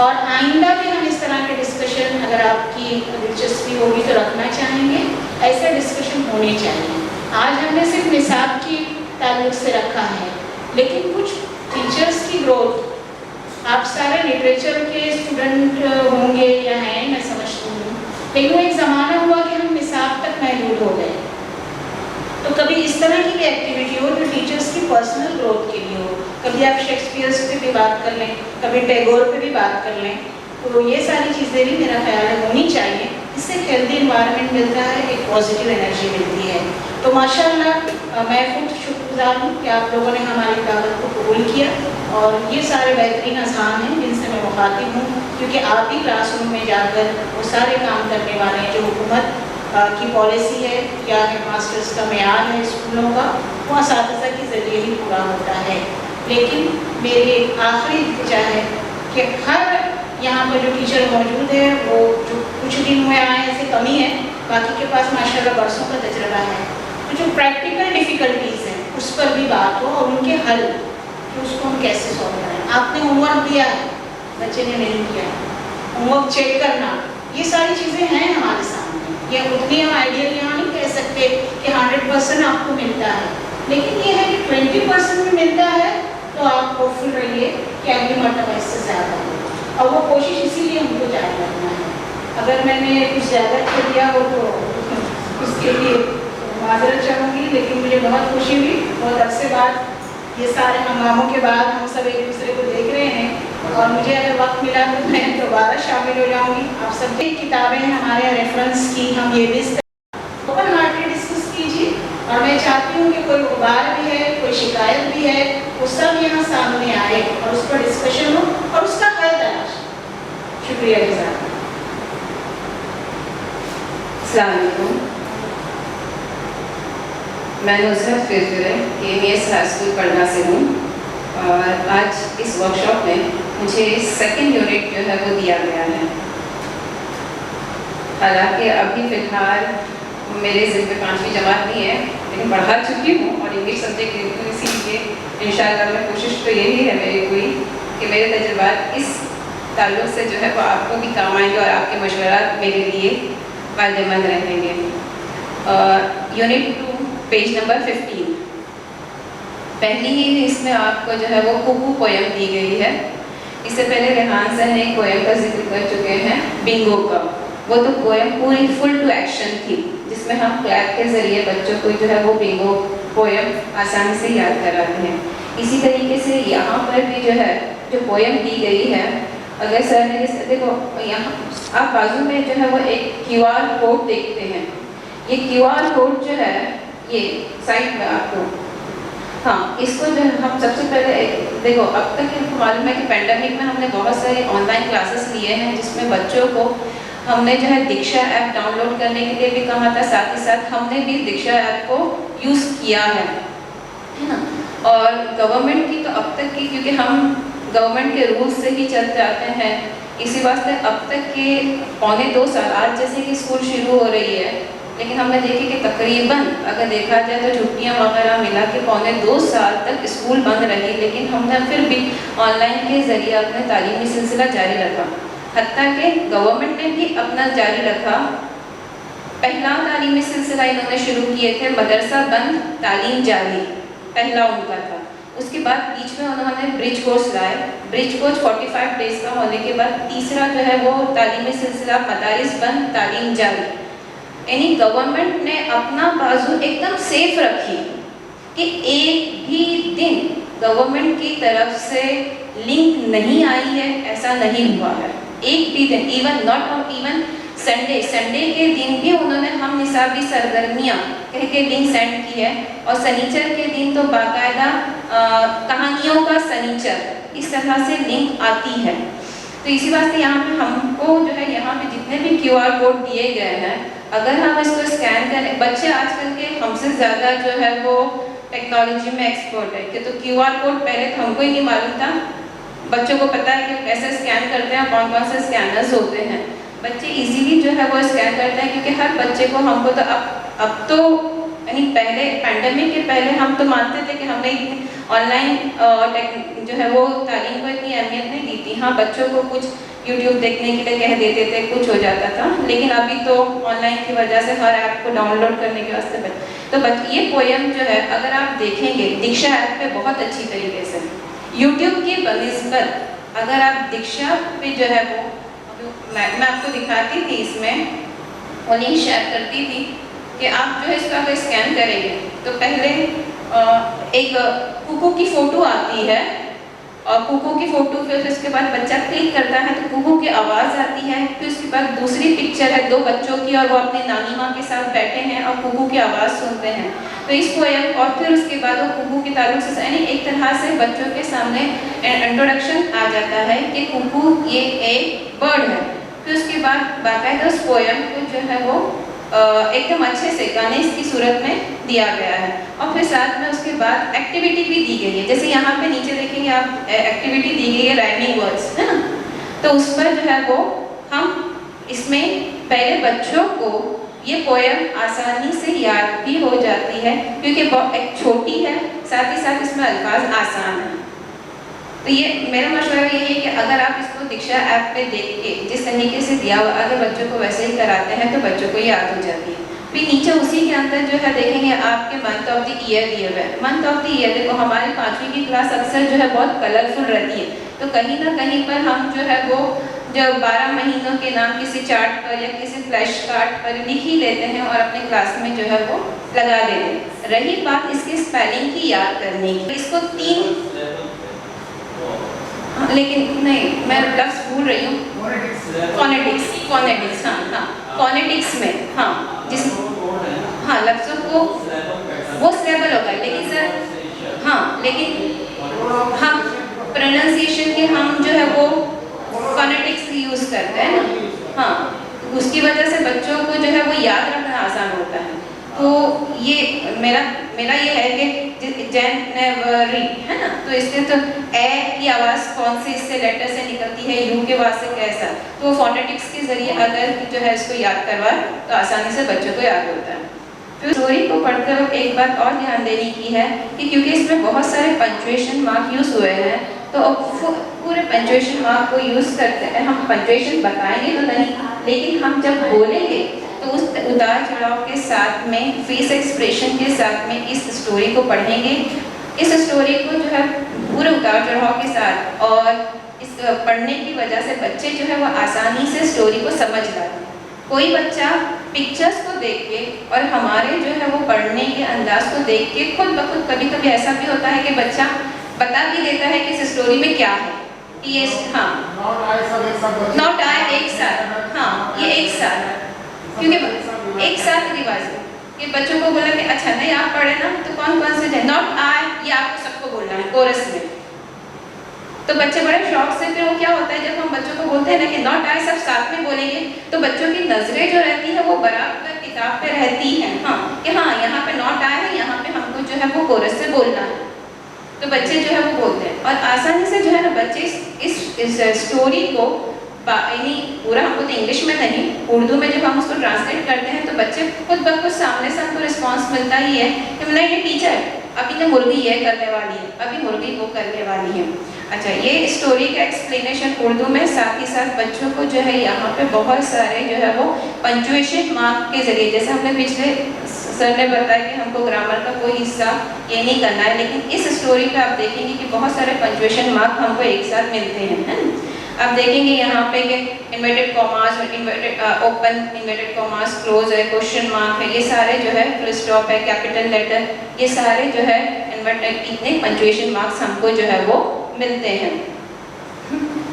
और आइंदा भी हम इस तरह के डिस्कशन, अगर आपकी दिलचस्पी होगी तो रखना चाहेंगे, ऐसे डिस्कशन होने चाहिए। आज हमने सिर्फ निसाब की ताल्लुक से रखा है, लेकिन कुछ टीचर्स की ग्रोथ, आप सारे लिटरेचर के स्टूडेंट होंगे या हैं, मैं समझती हूँ, लेकिन वो एक ज़माना हुआ कि हम निसाब तक महदूद हो गए। तो कभी इस तरह की भी एक्टिविटी हो जो टीचर्स की पर्सनल ग्रोथ के लिए हो, कभी आप शेक्सपियर पे भी बात कर लें, कभी टैगोर पे भी बात कर लें, तो ये सारी चीज़ें भी मेरा ख्याल है होनी चाहिए। इससे एक हेल्दी इन्वायरमेंट मिलता है, एक पॉजिटिव एनर्जी मिलती है। तो माशाल्लाह मैं खुद शुक्रगुजार हूँ कि आप लोगों ने हमारी दावत को कबूल किया, और ये सारे बेहतरीन अज़हान हैं जिनसे मैं मुखातिब हूँ, क्योंकि आप ही क्लासरूम में जाकर वो सारे काम करने वाले हैं जो हुकूमत की पॉलिसी है या हेड मास्टर्स का मेयार है स्कूलों का, वो असातिज़ा के ज़रिए ही पूरा होता है। लेकिन मेरी आखिरी इल्तिजा है कि हर यहाँ पर जो टीचर मौजूद है, वो जो कुछ दिन हुए आए ऐसे कमी है, बाकी के पास माशाल्लाह बरसों का तजर्बा है, तो जो प्रैक्टिकल डिफ़िकल्टीज़ हैं उस पर भी बात हो और उनके हल कि उसको हम कैसे सॉल्व करें। आपने होमवर्क दिया है, बच्चे ने नहीं किया, होमवर्क चेक करना, ये सारी चीज़ें हैं हमारे सामने। ये उतनी हम आइडियल यहाँ नहीं कह सकते कि 100% आपको मिलता है, लेकिन ये है कि 20% में मिलता है, तो आप होपफुल रहिए कि अगली मरतबा इससे ज़्यादा हो, और वो कोशिश इसीलिए हमको जारी रखना है। अगर मैंने कुछ ज़्यादा कर दिया हो तो उसके लिए माजरत चाहूँगी, लेकिन मुझे बहुत खुशी हुई, बहुत अरसे बाद, ये सारे हंगामों के बाद हम सब एक दूसरे को देख रहे हैं, और मुझे अगर वक्त मिला तो मैं दोबारा शामिल हो जाऊंगी। आप सब की किताबें हमारे रेफरेंस की, हम ये भी ओपन हार्टेड डिस्कस कीजिए, और मैं चाहती हूँ कि कोई गुबार भी है, कोई शिकायत भी है, वो सब यहाँ सामने आए और उस पर डिस्कशन हो और उसका हल तलाश। शुक्रिया जज़ाक। अस्सलाम वालेकुम, मैं नुसरत फिरफिरे KMS हाई स्कूल पढ़ना से हूँ, और आज इस वर्कशॉप में मुझे सेकंड यूनिट जो है वो दिया गया है। हालांकि अभी फ़िलहाल मेरे ज़िल में 5वीं जमात नहीं है, लेकिन पढ़ा चुकी हूँ और इंग्लिश सब्जेक्ट लेती हूँ, इसीलिए इंशाअल्लाह मैं कोशिश तो यही है मेरी पूरी कि मेरे तजुर्बात इस ताल्लुक़ से जो है वो आपको भी काम आएंगे और आपके मशवरात मेरे लिए फ़ायदेमंद रहेंगे। यूनिट 2 पेज नंबर 15, पहली ही इसमें आपको जो है वो कुकू पोएम दी गई है। इससे पहले रेहान सर ने पोएम का जिक्र कर चुके हैं, बिंगो का। वो तो पोएम पूरी फुल टू एक्शन थी, जिसमें हम क्लैप के ज़रिए बच्चों को जो है वो बिंगो पोएम आसानी से याद कराते हैं। इसी तरीके से यहाँ पर भी जो है जो पोएम दी गई है, अगर सर ने देखो यहाँ आप बाजू में जो है वो एक QR कोड देखते हैं, ये QR कोड जो है ये साइड में आपको, हाँ, इसको जो हम सबसे पहले देखो, अब तक हमको मालूम है कि पेंडेमिक में हमने बहुत सारे ऑनलाइन क्लासेस लिए हैं, जिसमें बच्चों को हमने जो है दीक्षा ऐप डाउनलोड करने के लिए भी कहा था, साथ ही साथ हमने भी दीक्षा ऐप को यूज़ किया है ना। और गवर्नमेंट की तो अब तक की, क्योंकि हम गवर्नमेंट के रूल्स से ही चलते आते हैं, इसी वास्ते अब तक के 1.25 साल, आज जैसे कि स्कूल शुरू हो रही है, लेकिन हमने देखे कि तकरीबन अगर देखा जाए तो छुट्टियां वगैरह मिला के 1.25 साल तक स्कूल बंद रही, लेकिन हमने फिर भी ऑनलाइन के ज़रिए अपने तालीमी सिलसिला जारी रखा। हत्ता कि गवर्नमेंट ने भी अपना जारी रखा। पहला तालीमी सिलसिला इन्होंने शुरू किए थे मदरसा बंद तालीम जारी, पहला उनका था। उसके बाद बीच में उन्होंने ब्रिज कोर्स लाए। ब्रिज कोर्स 45 डेज का होने के बाद तीसरा जो है वो तालीमी सिलसिला मदारिस बंद तालीम जारी, यानी गवर्नमेंट ने अपना बाजू एकदम सेफ रखी कि एक भी दिन गवर्नमेंट की तरफ से लिंक नहीं आई है, ऐसा नहीं हुआ है। एक भी दिन, इवन संडे के दिन भी उन्होंने हम निसाबी सरगर्मियाँ कह के लिंक सेंड की है, और सनीचर के दिन तो बाकायदा कहानियों का सनीचर, इस तरह से लिंक आती है। तो इसी वास्ते यहाँ पे हमको जो है यहाँ पे जितने भी QR कोड दिए गए हैं, अगर हम इसको स्कैन करें, बच्चे आजकल के हमसे ज़्यादा जो है वो टेक्नोलॉजी में एक्सपर्ट है कि तो QR कोड पहले तो हमको ही नहीं मालूम था, बच्चों को पता है कि कैसे स्कैन करते हैं, कौन कौन से स्कैनर्स होते हैं, बच्चे इजीली जो है वो स्कैन करते हैं, क्योंकि हर बच्चे को हमको तो अब तो यानी पहले पैंडेमिक के पहले हम तो मानते थे कि हमें ऑनलाइन जो है वो तालीम को इतनी अहमियत नहीं दी थी। हाँ, बच्चों को कुछ YouTube देखने के लिए कह देते थे, कुछ हो जाता था, लेकिन अभी तो ऑनलाइन की वजह से हर ऐप को डाउनलोड करने के वास्ते तो ये पोएम जो है अगर आप देखेंगे दीक्षा ऐप पे बहुत अच्छी तरीके से, YouTube की बनिस्बत अगर आप दीक्षा पे जो है वो मैं आपको दिखाती थी, इसमें वो लिंक शेयर करती थी कि आप जो है इसका अगर स्कैन करेंगे तो पहले एक कुकू की फ़ोटो आती है, और कुकू की फ़ोटो फिर उसके बाद बच्चा क्लिक करता है तो कुकू की आवाज़ आती है, फिर उसके बाद दूसरी पिक्चर है 2 बच्चों की और वो अपने नानी माँ के साथ बैठे हैं और कुकू की आवाज़ सुनते हैं। तो इस पोएम और फिर उसके बाद वो कुकू के ताल्लुक से यानी एक तरह से बच्चों के सामने इंट्रोडक्शन आ जाता है कि कुकू ये एक बर्ड है। फिर उसके बाद बाकायदा उस पोएम को जो है वो एकदम अच्छे से गाने की सूरत में दिया गया है, और फिर साथ में उसके बाद एक्टिविटी भी दी गई है। जैसे यहाँ पे नीचे देखेंगे आप, एक्टिविटी दी गई है राइमिंग वर्ड्स, है ना, तो उस पर जो है वो हम इसमें पहले बच्चों को ये पोएम आसानी से याद भी हो जाती है, क्योंकि एक छोटी है, साथ ही साथ इसमें अल्फाज आसान है। तो ये मेरा मशवरा ये है कि अगर आप इसको दीक्षा ऐप पे देख के जिस तरीके से दिया हुआ, अगर बच्चों को वैसे ही कराते हैं तो बच्चों को याद हो जाती है। फिर नीचे उसी के अंदर जो है देखेंगे आपके मंथ ऑफ द ईयर दिए हुए हैं। मंथ ऑफ द ईयर देखो, हमारी 5वीं की क्लास अक्सर जो है बहुत कलरफुल रहती है, तो कहीं ना कहीं पर हम जो है वो जो 12 महीनों के नाम किसी चार्ट पर या किसी फ्लैश कार्ड पर लिख ही लेते हैं और अपने क्लास में जो है वो लगा देते हैं। रही बात इसकी स्पेलिंग की याद करने की, इसको 3 लेकिन नहीं, मैं लफ्ज़ भूल रही हूँ, फोनेटिक्स, हाँ, फोनेटिक्स में, हाँ, जिस हाँ लफ्ज़ों को वो स्लेबल होगा, लेकिन सर हाँ, लेकिन हम प्रोनाउंसिएशन के हम जो है वो फोनेटिक्स यूज़ करते हैं ना, हाँ, उसकी वजह से बच्चों को जो है वो याद रखना आसान होता है। तो ये मेरा ये है कि जनवरी है ना, तो इसलिए तो ए की आवाज़ कौन से इससे लेटर से निकलती है, यू के बाद से कैसा, तो वो फोनेटिक्स के ज़रिए अगर जो है इसको याद करवाए तो आसानी से बच्चों को याद होता है। फिर स्टोरी को पढ़ते वक्त एक बात और ध्यान देने की है कि क्योंकि इसमें बहुत सारे पंक्चुएशन मार्क यूज़ हुए हैं, तो पूरे पंक्चुएशन मार्क को यूज़ करते हैं, हम पंक्चुएशन बताएंगे तो नहीं, लेकिन हम जब बोलेंगे तो उस उतार चढ़ाव के साथ में, फेस एक्सप्रेशन के साथ में इस स्टोरी को पढ़ेंगे। इस स्टोरी को जो है पूरे उतार चढ़ाव के साथ और इस पढ़ने की वजह से बच्चे जो है वो आसानी से स्टोरी को समझ लाते हैं। कोई बच्चा पिक्चर्स को देख के और हमारे जो है वो पढ़ने के अंदाज को देख के खुद ब खुद कभी कभी ऐसा भी होता है कि बच्चा बता भी देता है कि इस स्टोरी में क्या है, ये हाँ नॉट आए एक साथ, हाँ ये एक साथ, क्योंकि एक साथ रिवाज है कि बच्चों को बोला कि अच्छा नहीं आप पढ़े ना, तो कौन कौन से थे नॉट आए, ये आपको सबको बोलना है कोरस में। तो बच्चे बड़े शौक से, फिर वो क्या होता है जब हम बच्चों को बोलते हैं ना कि नॉट आए सब साथ में बोलेंगे, तो बच्चों की नजरें जो रहती है वो बराबर किताब पे रहती हैं, हाँ कि हाँ यहाँ पे नॉट आए है, यहाँ पे हमको जो है वो कोरस से बोलना है, तो बच्चे जो है वो बोलते हैं और आसानी से जो है ना बच्चे इस स्टोरी को यानी पूरा हमको तो इंग्लिश में नहीं, उर्दू में जब हम उसको ट्रांसलेट करते हैं तो बच्चे खुद ब खुद सामने से हमको रिस्पॉन्स मिलता ही है कि मतलब ये टीचर अभी तो मुर्गी ये करने वाली है, अभी मुर्गी वो करने वाली है। अच्छा, ये स्टोरी का एक्सप्लेनेशन उर्दू में, साथ ही साथ बच्चों को जो है यहाँ पे बहुत सारे जो है वो पंक्चुएशन मार्क के जरिए, जैसे हमने पिछले सर ने बताया कि हमको ग्रामर का कोई हिस्सा ये नहीं करना है, लेकिन इस स्टोरी पे आप देखेंगे कि बहुत सारे पंक्चुएशन मार्क हमको एक साथ मिलते हैं, है ना। आप देखेंगे यहाँ पे कि inverted commas, open inverted commas, close है, क्वेश्चन मार्क है, ये सारे जो है फुल स्टॉप है, कैपिटल लेटर, ये सारे जो है इन्वर्टेड इतने पंक्चुएशन मार्क्स हमको जो है वो मिलते हैं।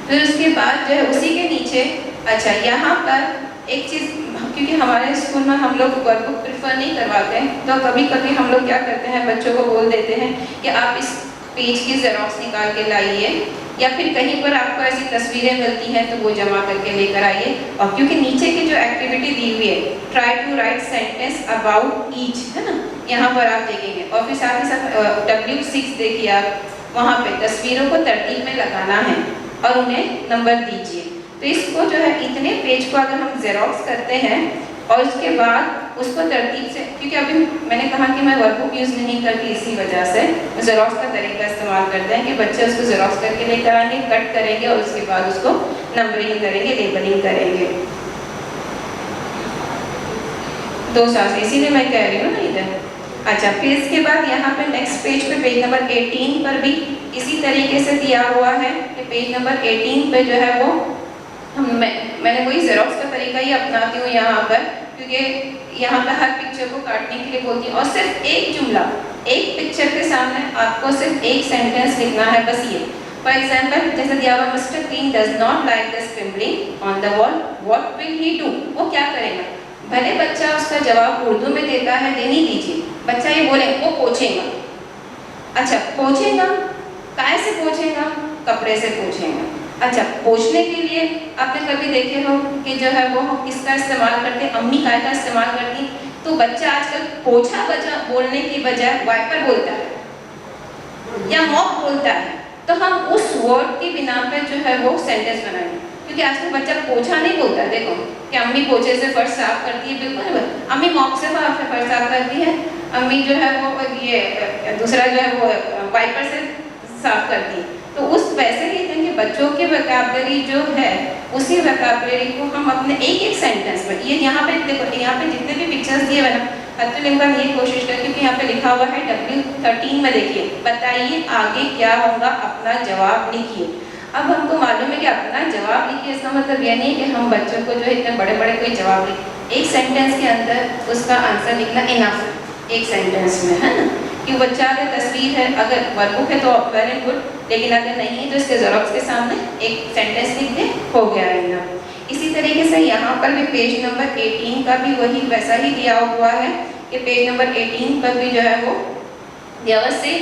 फिर उसके बाद जो है उसी के नीचे, अच्छा यहाँ पर एक चीज़, क्योंकि हमारे स्कूल में हम लोग वर्कबुक प्रेफर नहीं करवाते हैं, तो कभी कभी हम लोग क्या करते हैं, बच्चों को बोल देते हैं कि आप इस पेज की ज़ेरॉक्स निकाल के लाइए, या फिर कहीं पर आपको ऐसी तस्वीरें मिलती हैं तो वो जमा करके लेकर आइए। और क्योंकि नीचे की जो एक्टिविटी दी हुई है, try to write sentence about each, है ना, यहाँ पर आप देखेंगे। और फिर साथ ही साथ W6 देखिए आप, वहाँ पे तस्वीरों को तरतीब में लगाना है और उन्हें नंबर दीजिए। तो इसको जो है इतने पेज को अगर हम ज़ेरॉक्स करते हैं और उसके बाद उसको तरतीब से, क्योंकि अभी मैंने कहा कि मैं वर्कबुक यूज़ नहीं करती, इसी वजह से ज़ेरॉक्स का तरीका इस्तेमाल करते हैं कि बच्चे उसको ज़ेरॉक्स करके लेकर आएंगे, कट करेंगे और उसके बाद उसको नंबरिंग करेंगे, लेबलिंग करेंगे। 2 साल से, इसीलिए मैं कह रही हूँ ना इधर। अच्छा, फिर इसके बाद यहाँ पे नेक्स्ट पेज पे, पेज नंबर 18 पर भी इसी तरीके से दिया हुआ है कि पेज नंबर 18 पे जो है वो मैंने वही ज़ेरॉक्स का तरीका ही अपनाती हूँ यहाँ पर, क्योंकि यहाँ पर हर पिक्चर को काटने के लिए बोलती हूँ और सिर्फ एक जुमला, एक पिक्चर के सामने आपको सिर्फ एक सेंटेंस लिखना है, बस ये। फॉर एग्जाम्पल जैसे दिया हुआ, mister clean does not like the scribbling on the wall, what will he do, वो क्या करेगा। भले बच्चा उसका जवाब उर्दू में देता है, देने दीजिए, बच्चा ये बोले वो पोंछेगा। अच्छा, पोंछेगा, काय से पोंछेगा, कपड़े से पोंछेगा। अच्छा, पोंछने के लिए आपने कभी देखे हो कि जो है वो किसका इस्तेमाल करते हैं, अम्मी काय का इस्तेमाल करती, तो बच्चा आजकल पोछा बचा बोलने की बजाय वाइपर बोलता है या मॉप बोलता है। तो हम उस वर्ड की बिना पे जो है वो सेंटेंस बनाएंगे, क्योंकि आजकल बच्चा पोछा नहीं बोलता है। देखो कि अम्मी पोछे से फर्श साफ करती है, बिल्कुल, अम्मी मॉप से फर्श साफ करती है, अम्मी जो है वो ये दूसरा जो है वो वाइपर से साफ करती है। तो उस वैसे ही कि बच्चों के वोकैबुलरी जो है, उसी वोकैबुलरी को हम अपने एक एक सेंटेंस में, ये यहाँ पे देखो, यहाँ पे जितने भी पिक्चर्स दिए हुए ना, अतुल इमरान ये कोशिश कर, क्योंकि यहाँ पे लिखा हुआ है W13 में, देखिए, बताइए आगे क्या होगा, अपना जवाब लिखिए। अब हमको मालूम है कि अपना जवाब लिखिए, इसका मतलब यह नहीं कि हम बच्चों को जो है इतने बड़े बड़े कोई जवाब लिखें, एक सेंटेंस के अंदर उसका आंसर लिखना इनफ है, एक सेंटेंस में, है ना। कि बच्चा अगर तस्वीर है, अगर वर्कबुक है तो वेरी गुड, लेकिन अगर नहीं है तो इसके ज़ेरॉक्स के सामने एक सेंटेंस लिख दे, हो गया है। इसी तरीके से यहाँ पर भी पेज नंबर 18 का भी वही वैसा ही दिया हुआ है कि पेज नंबर 18 पर भी जो है वो दिया से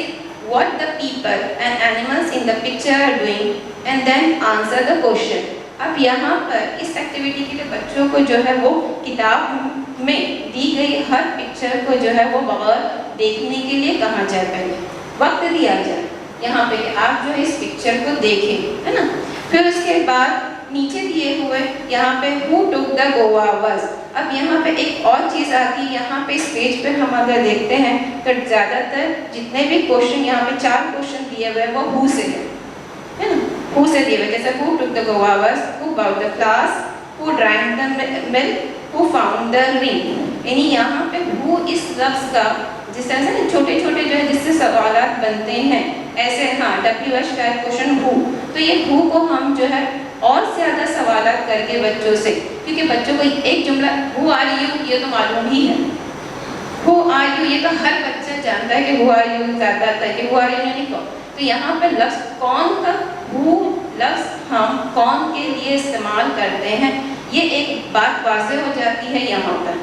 what the people and animals in the picture are doing and then answer the question। अब यहाँ पर इस एक्टिविटी के लिए बच्चों को जो है वो किताब में दी गई हर पिक्चर को जो है वो बगैर देखने के लिए कहा जाए, पहले वक्त दिया जाए यहाँ पे कि आप जो है इस पिक्चर को देखें, है ना। फिर उसके बाद नीचे दिए हुए यहाँ पे who took the guavas। अब यहाँ पे एक और चीज़ आती है, यहाँ पे इस पेज पे हम अगर देखते हैं तो ज़्यादातर जितने भी क्वेश्चन यहाँ पे 4 क्वेश्चन दिए हुए हैं वो who से है ना, who से दिए हुए, जैसे who took the guavas, who bought the flowers, who drank the milk, who found the ring। यानी यहाँ पे who इस लफ्ज़ का जिस तरह से छोटे छोटे जो है जिससे सवालात बनते हैं, ऐसे हाँ WH का क्वेश्चन who, तो ये who को हम जो है और ज़्यादा सवालात करके बच्चों से, क्योंकि बच्चों को एक जुमला who are you ये तो मालूम ही है, who are you ये तो हर बच्चा जानता है कि who are you ज़्यादातर कि who are you यानी कौन। तो यहाँ पे लफ्ज़ कौन का who लफ्ज़ हम कौन के लिए इस्तेमाल करते हैं, ये एक बात वाज़ेह हो जाती है यहाँ पर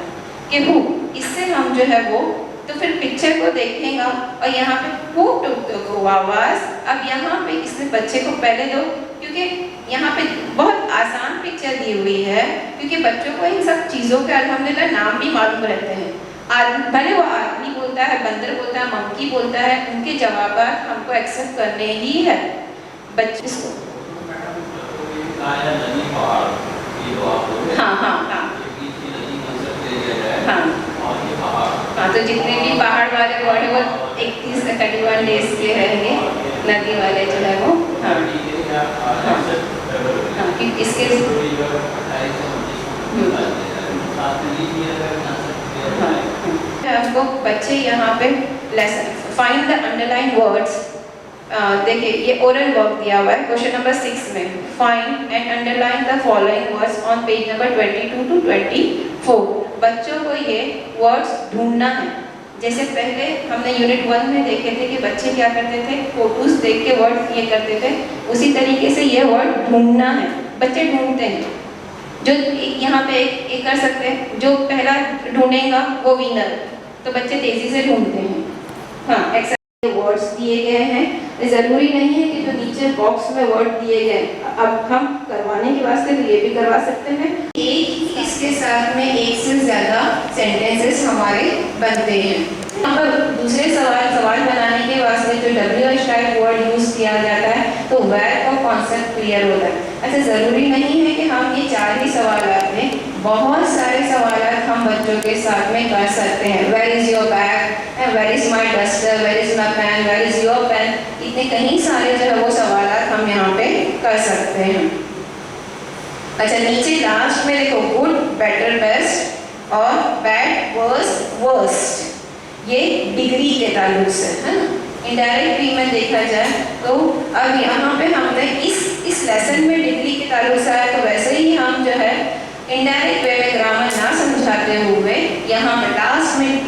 कि who, इससे हम जो है वो तो फिर पिक्चर को देखेगा और यहाँ पे who took the guavas। अब यहाँ पे इसमें बच्चे को पहले दो, क्योंकि यहाँ पे बहुत आसान पिक्चर दी हुई है, क्योंकि बच्चों को इन सब चीज़ों के अल्हम्दुलिल्लाह नाम भी मालूम रहते हैं। भले वो आदमी बोलता है, बंदर बोलता है, मंकी बोलता है, उनके जवाब हमको एक्सेप्ट करने ही है बच्चे को। हाँ हाँ हाँ हाँ, तो जितने भी पहाड़ वाले वर्ड है वो 31 डेज के रहेंगे, नदी वाले जो है वो हाँ हाँ हाँ, कि इसके है हमको बच्चे यहाँ पे lesson find the underline words. देखिए ये ओरल वर्क दिया हुआ है क्वेश्चन नंबर 6 में। Find and underline the following words on page number 22 to 24। बच्चों को ये वर्ड्स ढूंढना है। जैसे पहले हमने यूनिट 1 में देखे थे कि बच्चे क्या करते थे, फोटोज देख के वर्ड ये करते थे, उसी तरीके से ये वर्ड ढूंढना है। बच्चे ढूंढते हैं, जो यहाँ पे एक कर सकते हैं, जो पहला ढूंढेगा वो विनर। तो बच्चे तेजी से ढूंढते हैं। हाँ, एक्सेप्ट वर्ड्स दिए गए हैं, ज़रूरी नहीं है कि जो नीचे बॉक्स में वर्ड दिए गए, अब हम करवाने के वास्ते तो ये भी करवा सकते हैं। एक इसके साथ में एक से ज़्यादा सेंटेंसेस हमारे बनते हैं। यहाँ पर दूसरे सवाल बनाने के वास्ते जो WH टाइप वर्ड यूज़ किया जाता है तो वेयर का कॉन्सेप्ट क्लियर होता है। अच्छा, ज़रूरी नहीं है कि हम ये 4 ही सवाल में, बहुत सारे सवाल हम बच्चों के साथ में कर सकते हैं। Where is your bag, where is my duster, where is my pen, where is your pen, इतने कई सारे जो है वो सवाल हम यहाँ पे कर सकते हैं। अच्छा, नीचे लास्ट में देखो गुड, बेटर, बेस्ट और बैड, वर्स्ट, वर्स्ट, ये डिग्री के ताल्लुक से है ना। इनडायरेक्ट वे में देखा जाए तो अब यहाँ पे हमने इस लेसन में डिग्री के ताल्लुक से आया, तो वैसे ही हम जो है इनडायरेक्ट वे में ग्रामर ना समझाते हुए यहाँ पर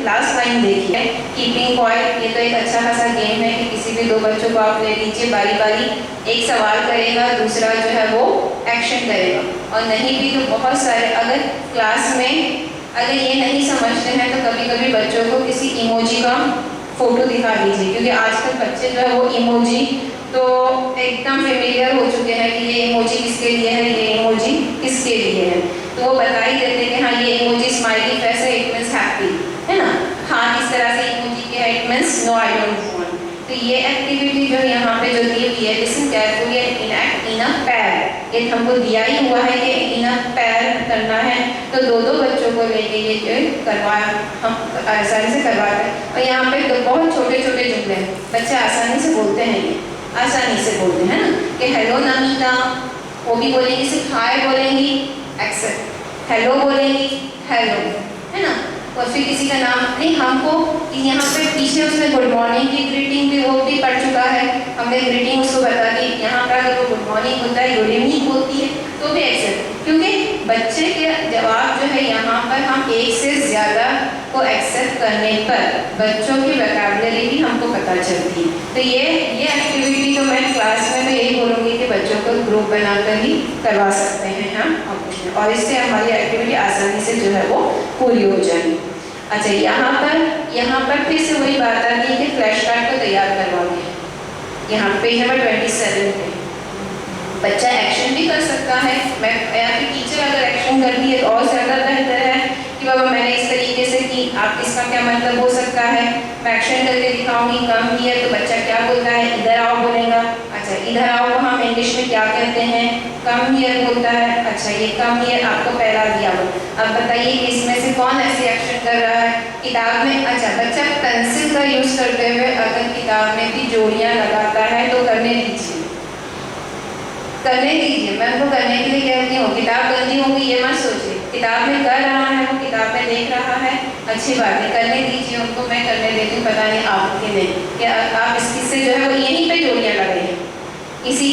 लास्ट लाइन देखिए, कीपिंग क्वाइट। ये तो एक अच्छा खासा गेम है कि किसी भी 2 बच्चों को आप ले लीजिए, बारी बारी एक सवाल करेगा, दूसरा जो है वो एक्शन करेगा। और नहीं भी तो बहुत सारे, अगर क्लास में अगर ये नहीं समझते हैं तो कभी कभी बच्चों को किसी इमोजी का फोटो दिखा दीजिए, क्योंकि आजकल बच्चे जो है वो इमोजी तो एकदम फेमिलियर हो चुके हैं कि ये इमोजी किसके लिए है, ये इमोजी किसके लिए है। तो वो बता ही देते हैं कि हाँ ये इमोजी स्माइली फेस है, इट मीन्स हैप्पी, है ना। हाँ, इस तरह से इमोजी के है, it means no I don't want. तो ये एक्टिविटी जो यहाँ पे जो दी हुई है, listen carefully and enact in a pair, ये हमको दिया ही हुआ है कि इन अ पेयर करना है। तो 2-2 बच्चों को लेके ये जो करवाया हम आसानी से करवाते हैं। और यहाँ पे तो बहुत छोटे छोटे जुमले हैं, बच्चे आसानी से बोलते हैं, ये आसानी से बोलते हैं ना कि हेलो नमिता, वो भी बोलेंगी, सिर्फ हाय बोलेंगी, एक्सेप्ट, हेलो बोलेंगी, हेलो, है ना। और फिर किसी का नाम नहीं, हमको यहाँ पे पीछे उसने गुड मॉर्निंग की ग्रीटिंग भी वो भी पढ़ चुका है, हमने ग्रीटिंग उसको बता दी। यहाँ पर अगर वो गुड मॉर्निंग होता है, गुड इवनिंग होती है तो भी एक्सेप्ट, क्योंकि बच्चे के जवाब जो है यहाँ पर हम एक से ज़्यादा को एक्सेप्ट करने पर बच्चों की वोकैबुलरी भी हमको पता चलती है। तो ये एक्टिविटी तो मैं क्लास में तो यही बोलूँगी कि बच्चों को ग्रुप बनाकर ही करवा सकते हैं हम, और इससे हमारी एक्टिविटी आसानी से जो है वो पूरी हो जाएगी। अच्छा, यहाँ पर फिर से वही बात आ रही है कि फ्लैश कार्ड को तैयार करवाओगे। यहाँ पेज नंबर 27 पे बच्चा एक्शन भी कर सकता है। मैं या फिर टीचर अगर एक्शन कर दी है तो और ज़्यादा बेहतर है कि बाबा मैंने इस तरीके से की, आप इसका क्या मतलब हो सकता है, मैं एक्शन करके दिखाऊंगी। कम हियर, तो बच्चा क्या बोलता है, इधर आओ बोलेगा। अच्छा, इधर आओ को हम इंग्लिश में क्या कहते हैं, कम हियर बोलता है। अच्छा, ये कम हियर आपको पहला दिया हो। अब बताइए कि इसमें से कौन ऐसे एक्शन कर रहा है किताब में। अच्छा, बच्चा पेंसिल का यूज़ करते हुए अगर किताब में भी जोड़ियाँ लगाता है तो करने दीजिए, मैं उनको करने के लिए कहती हूँ। किताब गंदी होगी ये मत सोचिए, किताब में कर रहा है वो, किताब में देख रहा है, अच्छी बात है, करने दीजिए उनको। मैं करने देती हूँ, पता नहीं आपके नहीं कि आप इससे जो है वो यहीं पे जोड़ियाँ लगाइए, इसी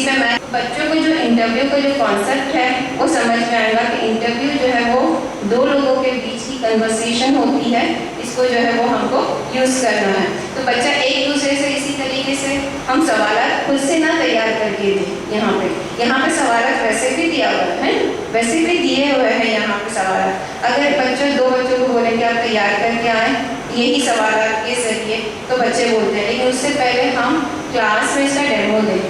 पे मैं बच्चों को जो इंटरव्यू का जो कॉन्सेप्ट है वो समझ में आएगा कि इंटरव्यू जो है वो 2 लोगों के बीच की कन्वर्सेशन होती है, इसको जो है वो हमको यूज़ करना है। तो बच्चा एक दूसरे से इसी तरीके से हम सवाल खुद से ना तैयार करके दें। यहाँ पे सवाल वैसे भी दिया हुआ है, वैसे भी दिए हुए हैं यहाँ पे सवाल। अगर बच्चों 2 बच्चों को बोलेंगे आप तैयार करके आएँ यही सवाल के जरिए, तो बच्चे बोलते हैं। लेकिन उससे पहले हम क्लास में इसका डेमो दें,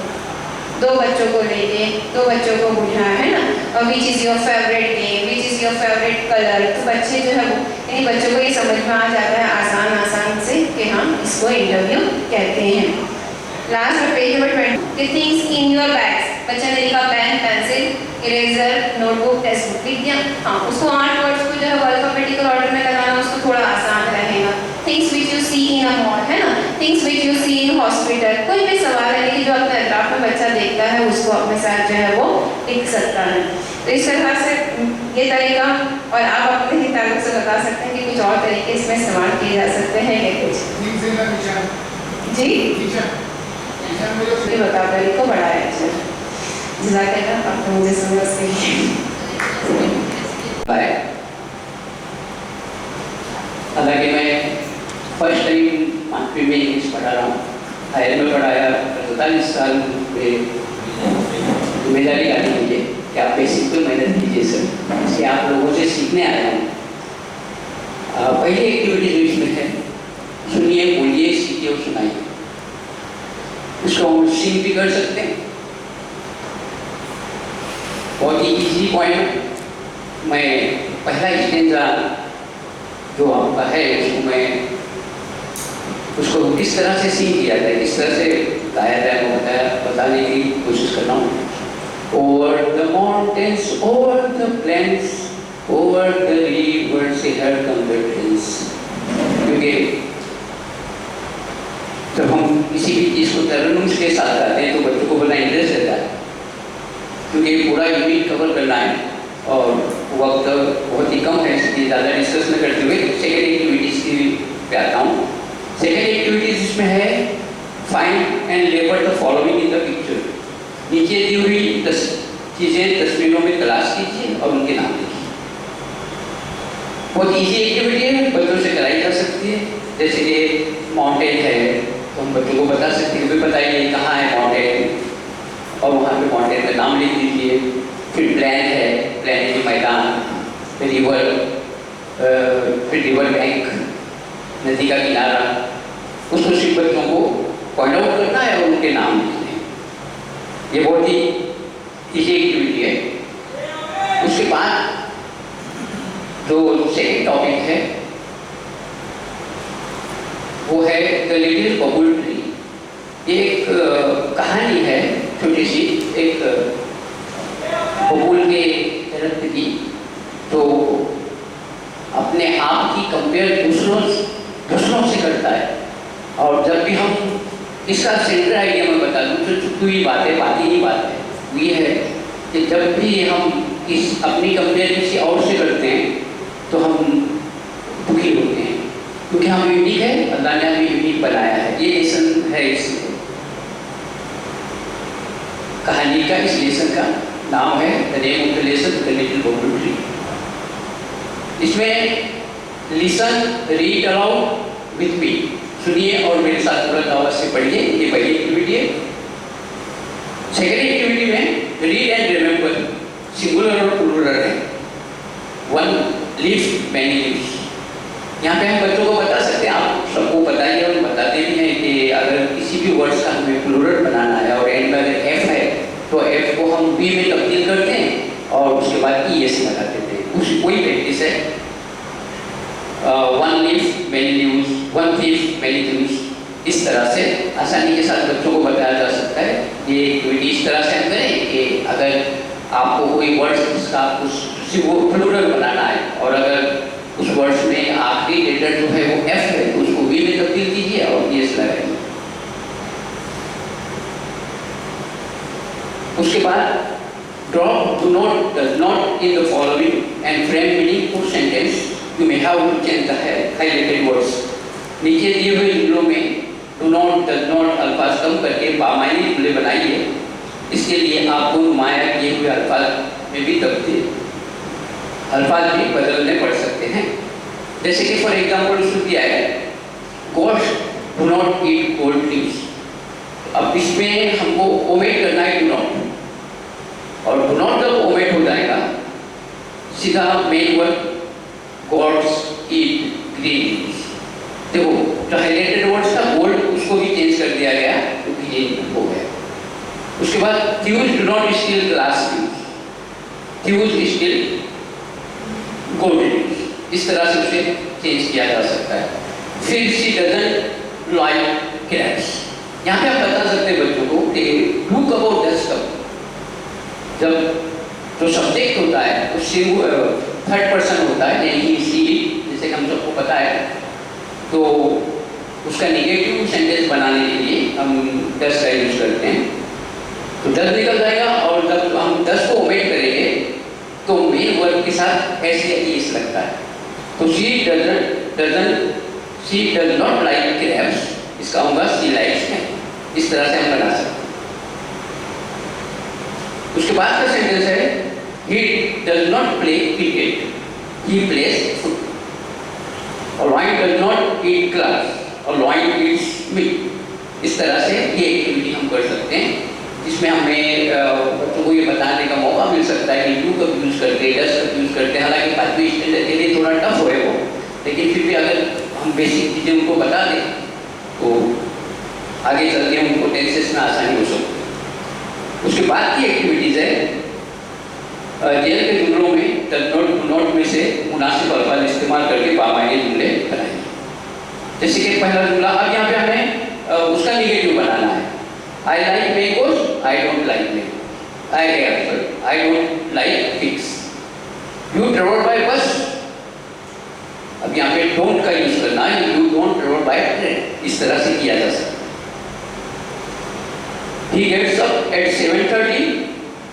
2 बच्चों को लेके 2 बच्चों को बुझाएं, है ना। और which is your favourite game, which is your favourite colour. तो बच्चे जो है वो यानी बच्चों को ये समझ में आ जाता है आसान से कि हम इसको इंटरव्यू कहते हैं। लास्ट में page number 20, things in your bags. बच्चा ने लिखा pen, pencil, eraser, notebook, text book लिख दिया। हाँ, उसको 8 वर्ड्स को जो है अल्फाबेटिकल ऑर्डर में लगाना उसको थोड़ा आसान रहेगा। Things which you see in a mall, है ना, things which you see in hospital. कोई भी सवाल है लेकिन जो अपने अल्ताफ में बच्चा देखता है उसको अपने साथ जो है वो लिख सकता है। तो इस तरह से ये तरीका, और आप अपने ही ताल्लुक से बता सकते हैं कि कुछ और तरीके इसमें इस्तेमाल किए जा सकते हैं या कुछ? जी ये बता तरीको बड़ा है। अच्छा जज़ाकल्लाह, आप तो मुझे समझ गई। हालांकि मैं फर्स्ट टाइम 8वीं में इंग्लिश पढ़ा रहा हूँ, हायर में पढ़ाया 45 साल में जिम्मेदारी डाली मुझे कि आप बेसिक पे मेहनत कीजिए सर, इसलिए आप लोगों से सीखने आया हूँ। पहली एक्टिविटी जो इसमें है, सुनिए, बोलिए, सीखिए और सुनाइए। इसको हम सिंग भी कर सकते हैं, बहुत ही इजी पॉइंट। मैं पहला स्टेंजा जो आपका है उसको मैं उसको किस तरह से सीख किया जाए, किस तरह से गाया जाए वो बताने की कोशिश कर रहा हूँ। Over the mountains, over the plains, over the rivers, he had come the hills. क्योंकि जब हम किसी भी चीज़ को तरन्नुम के साथ गाते हैं तो बच्चों को बड़ा इंटरेस्ट रहता है, क्योंकि पूरा यूनिट कवर करना है और वक्त बहुत ही कम है, इसलिए ज़्यादा डिस्कस न करते हुए सेकेंड एक्टिविटीज़ की पे आता हूँ। सेकेंड एक्टिविटीज़ इसमें है find and label the following in the picture. नीचे दी हुई चीज़ें तस्वीरों में तलाश कीजिए और उनके नाम लिखिए। बहुत इजी एक्टिविटी है, बच्चों से कराई जा सकती है। जैसे कि माउंटेन है तो हम बच्चों को बता सकते हैं, भी बताइए कहाँ है माउंटेन, और वहाँ पे माउंटेन का नाम लिख दीजिए। फिर प्लान है, प्लान के मैदान, फिर रिवर बैंक, नदी का किनारा, उसको सिर्फ बच्चों को पॉइंट आउट करना है और उनके नाम लिखने। ये बहुत ही इजी एक्टिविटी है। उसके बाद जो सेकेंड टॉपिक है वो है द लिटिल बबुल ट्री। एक कहानी है छोटी सी, एक बबुल के दरख्त की, तो अपने आप की कंपेयर दूसरों से करता है। और जब भी हम इसका सेंटर आइडिया मैं बता दूँ तो छुपी हुई बात है, ये है कि जब भी हम अपनी कंपेयर किसी और से करते हैं तो हम दुखी होते हैं, क्योंकि हम यूनिक है, अल्लाह ने हमें यूनिक बनाया है। ये लेसन है इस कहानी का। इस लेसन का नाम है the name of the lesson the little babul tree. Listen लिसन, रीड अलाउड विथ मी, सुनिए और मेरे साथ तुरंत आवाज से पढ़िए। ये पहली एक्टिविटी है। सेकेंड एक्टिविटी में रीड एंड रिमेंबर, सिंगुलर और प्लूरल है। One leaf many leaves. यहाँ पे हम बच्चों को बता सकते हैं, आप सबको बताइए और बताते भी हैं कि अगर किसी भी वर्ड्स का हमें प्लूरल बनाना है और एंड में अगर एफ है तो एफ को हम बी में तब्दील करते हैं और उसके बाद ई एस लगा देते हैं। उसकी कोई प्रैक्टिस है। One leaf many leaves, one thief many thieves, इस तरह से आसानी के साथ बच्चों को बताया जा सकता है। ये एक्टिविटी इस तरह से हम करें कि अगर आपको कोई वर्ड्स का कुछ वो प्लूरल बनाना है और अगर उस वर्ड्स में आखिरी लेटर जो है वो एफ है तो उसको वी में तब्दील कीजिए और ये लगाइए। उसके बाद drop do not does not in the following and frame meaningful sentence you may have to change the highlighted words। नीचे दिए हुए जुमलों में do not does not अल्फाज कम करके बामायनी जुमले बनाइए। इसके लिए आपको नुमाया किए हुए अल्फाज में भी तब्दील अल्फाज भी बदलने पड़ सकते हैं। जैसे कि फॉर एग्जाम्पल उसने दिया है goats do not eat cold drinks। अब इसमें हमको ओमेट करना है do not, और डू नॉट जब ओमेट हो जाएगा सीधा main word gods eat green. देखो जो हाइलाइटेड वर्ड्स था गोल्ड उसको भी चेंज कर दिया गया क्योंकि ये हो गया। उसके बाद थ्यूज do not steel glass, थ्यूज steel gold, इस तरह से उसे चेंज किया जा सकता है। फिर शी डजंट लाइक कैट्स। यहाँ पे आप बता सकते हैं बच्चों को कि लुक अबाउट दैट स्टफ। जब जो सब्जेक्ट होता है उससे वो थर्ड पर्सन होता है, यानी सी, जैसे कि हम सबको पता है, तो उसका निगेटिव सेंटेंस बनाने के लिए हम 10 का यूज करते हैं। तो 10 निकल जाएगा और जब हम 10 को ओमेट करेंगे तो मेन मेन वर्ब के साथ एस या एस लगता है। तो she does not like crabs, इसका होगा शी लाइक्स है। इस तरह से हम बना सकते हैं। उसके बाद का सेंटेंस है he does not play cricket, he plays football। और lion does not eat grass, और lion eats meat। इस तरह से ये एक्टिविटी हम कर सकते हैं, जिसमें हमें बच्चों को ये बताने का मौका मिल सकता है कि डू कब यूज़ करते हैं, डज कब यूज़ करते हैं। हालांकि पांचवी स्टैंडर्ड के लिए थोड़ा टफ है वो, लेकिन फिर भी अगर हम बेसिक चीज़ें उनको बता दें तो आगे चलते हैं उनको टेंसेस में आसानी हो सकती है। उसके बाद की एक्टिविटीज़ है जेल के जुमलों में डू नॉट में से मुनासिब अल्फाज इस्तेमाल करके बामायने जुमले बनाएंगे। जैसे कि पहला जुमला, अब यहाँ पे हमें उसका निगेटिव बनाना है। I like mangoes, I don't like mango. I don't like figs. You travel by बस, अब यहाँ पे डोंट का यूज करना है, you don't travel by train. इस तरह से किया जा सकता है। He gets up at 7:30,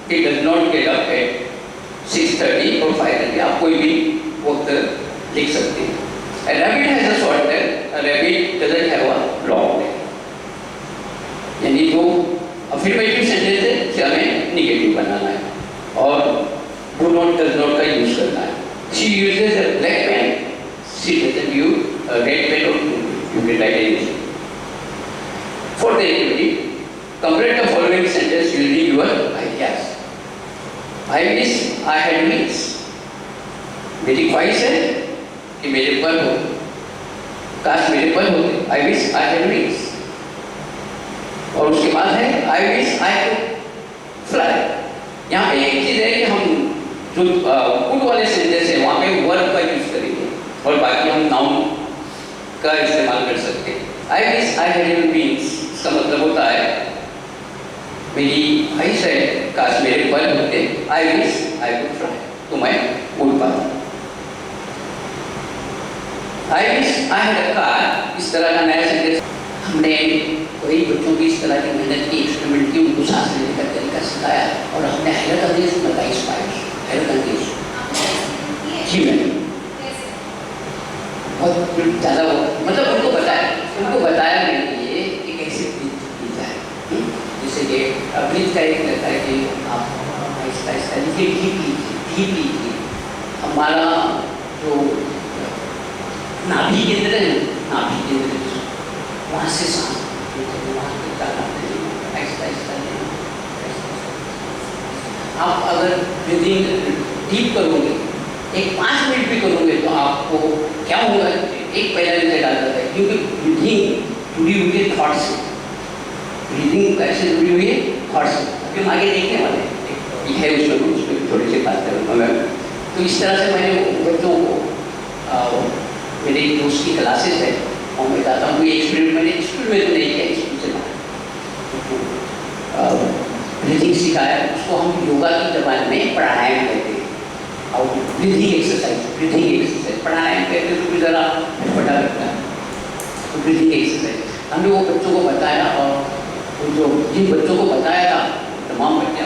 he does not get up at 6:30 or 5:30। आप कोई भी वक्त लिख सकते हैं। A rabbit has a short tail, a rabbit doesn't have a long tail। यानी जो अफर्मेटिव सेंटेंस है उसे हमें निगेटिव बनाना है और डू नॉट डज नॉट का यूज करना है। She uses a black pen, she doesn't use a red pen or you can write anything। For the activity, complete the following sentence using your ideas। I wish I had wings। मेरी ख्वाहिश है कि मेरे पर हो, काश मेरे पर होते। I wish I had wings। और उसके बाद है I wish I could fly। यहाँ पे एक चीज़ है कि हम जो कुड वाले सेंटेंस है वहाँ पे वर्ब का यूज करेंगे और बाकी हम नाउन का इस्तेमाल कर सकते हैं। I wish I had wings इसका मतलब होता है मेरी ख्वाहिश है काश मेरे पर होते। I wish I could fly, तो मैं उड़ पाता। I wish I had a car, इस तरह का नया सेंटेंस हमने कोई बच्चों की इस तरह की मेहनत की, एक्सपेरिमेंट की, उनको सांस लेने का तरीका सिखाया और हमने हैरत अंगेज बताई, हैरत अंगेज जी मैंने बहुत ज़्यादा मतलब उनको बताया मैंने ये कि कैसे की जाए। जैसे कि ब्रीथ का एक रहता है कि आप आहिस्ता आहिस्ता लीजिए, डीप लीजिए। हमारा जो नाभि केंद्र है, नाभि केंद्र वहाँ से सांस आहिस्ता आहिस्ता लेना। आप अगर ब्रीदिंग डीप करोगे, एक 5 मिनट भी करोगे तो आपको क्या होगा, एक पहला रिजल्ट आ जाता है, क्योंकि ब्रीदिंग जुड़ी हुई है थॉट से। ब्रीदिंग कैसे जुड़ी हुई है थॉट से, अभी हम आगे देखने वाले हैं है उसमें थोड़ी सी बात करूँगा मैं। तो इस तरह से मैंने बच्चों को मेरे एक दोस्त की क्लासेस है और मैं बताता हूँ, ये एक्सपीरियंस मैंने स्कूल में तो नहीं किया, स्कूल से ब्रीदिंग सिखाया। उसको हम योगा की जबान में प्राणायाम कहते हैं और ब्रीदिंग एक्सरसाइज प्राणायाम कहते हैं, तो भी ज़रा बड़ा लगता है। तो ब्रीदिंग एक्सरसाइज हमने वो बच्चों को बताया और वो जो जिन बच्चों को बताया था तमाम बच्चे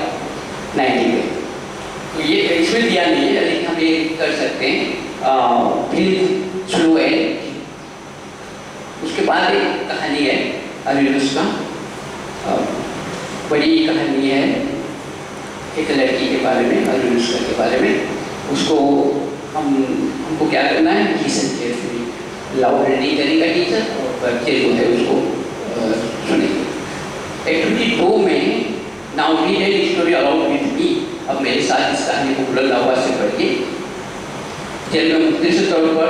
90 में। तो ये इसमें दिया नहीं है, लेकिन हम ये कर सकते हैं ब्रीथ स्लो एंड। उसके बाद एक कहानी है अनिरुद्ध का, बड़ी कहानी है एक लड़की के बारे में, अनिरुद्ध के बारे में। उसको हमको क्या करना है, लिसन केयरफुली, लाउड रीडिंग करेगा टीचर और बच्चे जो है उसको सुनेंगे। एक्टिविटी 2 में now read N story allowed me मी। अब मेरे साथ इस कहानी को बुलंद आवाज से पढ़िए। जेल में मुख्तसर तौर पर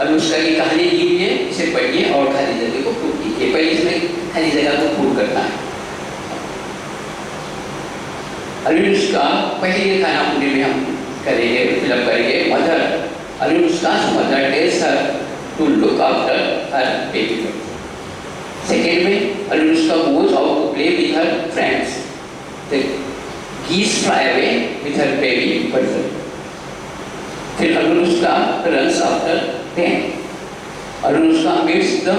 अनुष्का की कहानी दी हुई है, इसे पढ़िए और खाली जगह को पूर्ण कीजिए। पहले इसमें खाली जगह को पूर्ण करना है। अनुष्का पहले खाना पूरे में हम करेंगे, फिलअप करेंगे। Mother, Anushka's mother tells her to look after her baby girl। Second में Anushka goes out to play with her friends। The geese fly away with her baby bird। फिर Anushka runs after them। Anushka meets the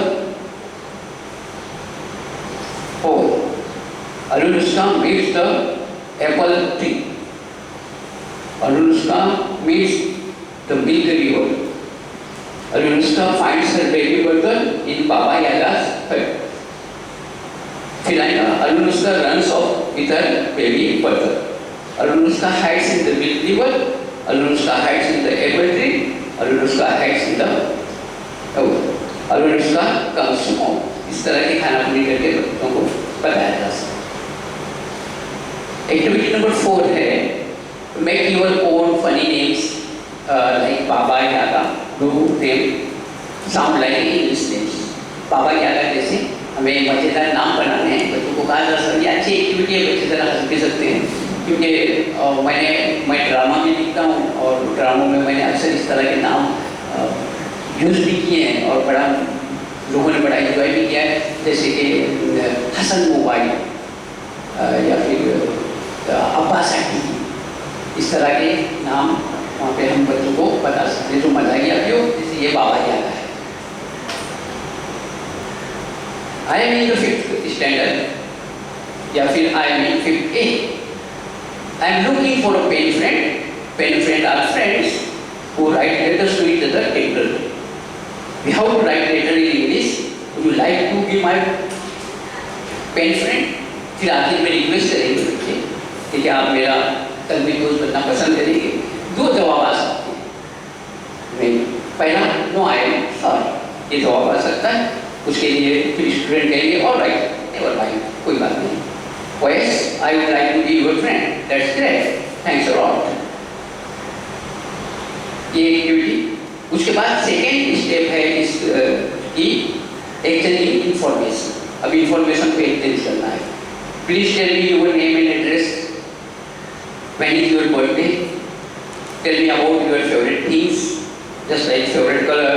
pole। Anushka meets the apple tree। Anushka meets the milk river. Anushka finds her baby brother in Baba Yaga's hut. फिर आएगा Anushka runs off with her baby brother. Anushka hides in the milk river. Anushka hides in the apple tree. Anushka hides in the Anushka comes home. इस तरह की खाना पूरी करके बच्चों को बताया जा सकता है। एक्टिविटी नंबर 4 है make your own funny names like Baba Yaga. Do them sound like English names. Baba Yaga जैसे हमें मजेदार नाम बनाने हैं। बच्चों को कहा जा सकता है ये अच्छी एक्टिविटी है, बच्चे ज़रा हंस भी सकते हैं क्योंकि मैं ड्रामा भी लिखता हूँ और ड्रामों में मैंने अक्सर इस तरह के नाम यूज़ भी किए हैं और बड़ा लोगों ने बड़ा एंजॉय भी किया है, जैसे कि हसन मोबाइल या फिर अब्बास आटी, इस तरह के नाम वहाँ पे हम बच्चों को बता सकते हैं जो मज़ाकिया भी हो, जैसे ये बाबा यागा है। I am in the 5th standard या फिर I am in 5th A. I am looking for a pen friend. Pen friend are friends who write letters to each other regularly. We have to write letter in English. Would you like to be my pen friend? फिर आखिर में request करेंगे बच्चे कि क्या आप मेरा कलमी दोस्त बनना पसंद करेंगे। 2 जवाब आ सकते हैं। पहला नो आई एम सॉरी, ये जवाब आ सकता है। उसके लिए फिर स्टूडेंट कहेंगे ऑलराइट, नेवर माइंड, कोई बात नहीं। Yes, I would like to be your friend. That's great. Thanks a lot. ये एक्टिविटी। उसके बाद सेकेंड स्टेप है इस की एक्सचेंजिंग इंफॉर्मेशन। अब इंफॉर्मेशन पे एक्सचेंज करना है। Please tell me your name and address. When is your birthday? Tell me about your favourite things just like favourite colour,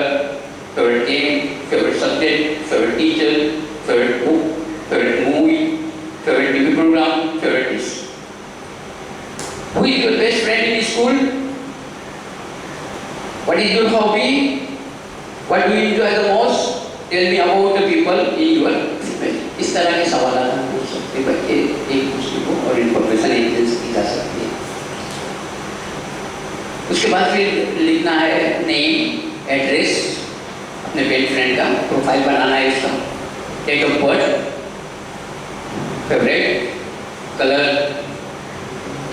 favourite game, favourite subject, favourite teacher, favourite book, favourite movie, favorite TV program, favorite dish. Who is your best friend in school? What is your hobby? What do you enjoy the most? Tell me about the people in your family. इस तरह के सवाल हम पूछ सकते हैं बच्चे एक दूसरे को और इन्फॉर्मेशन एक्सचेंज की जा सकती है। उसके बाद फिर लिखना है नेम, एड्रेस, अपने बेस्ट फ्रेंड का प्रोफाइल बनाना है, इसका date of birth, favourite colour,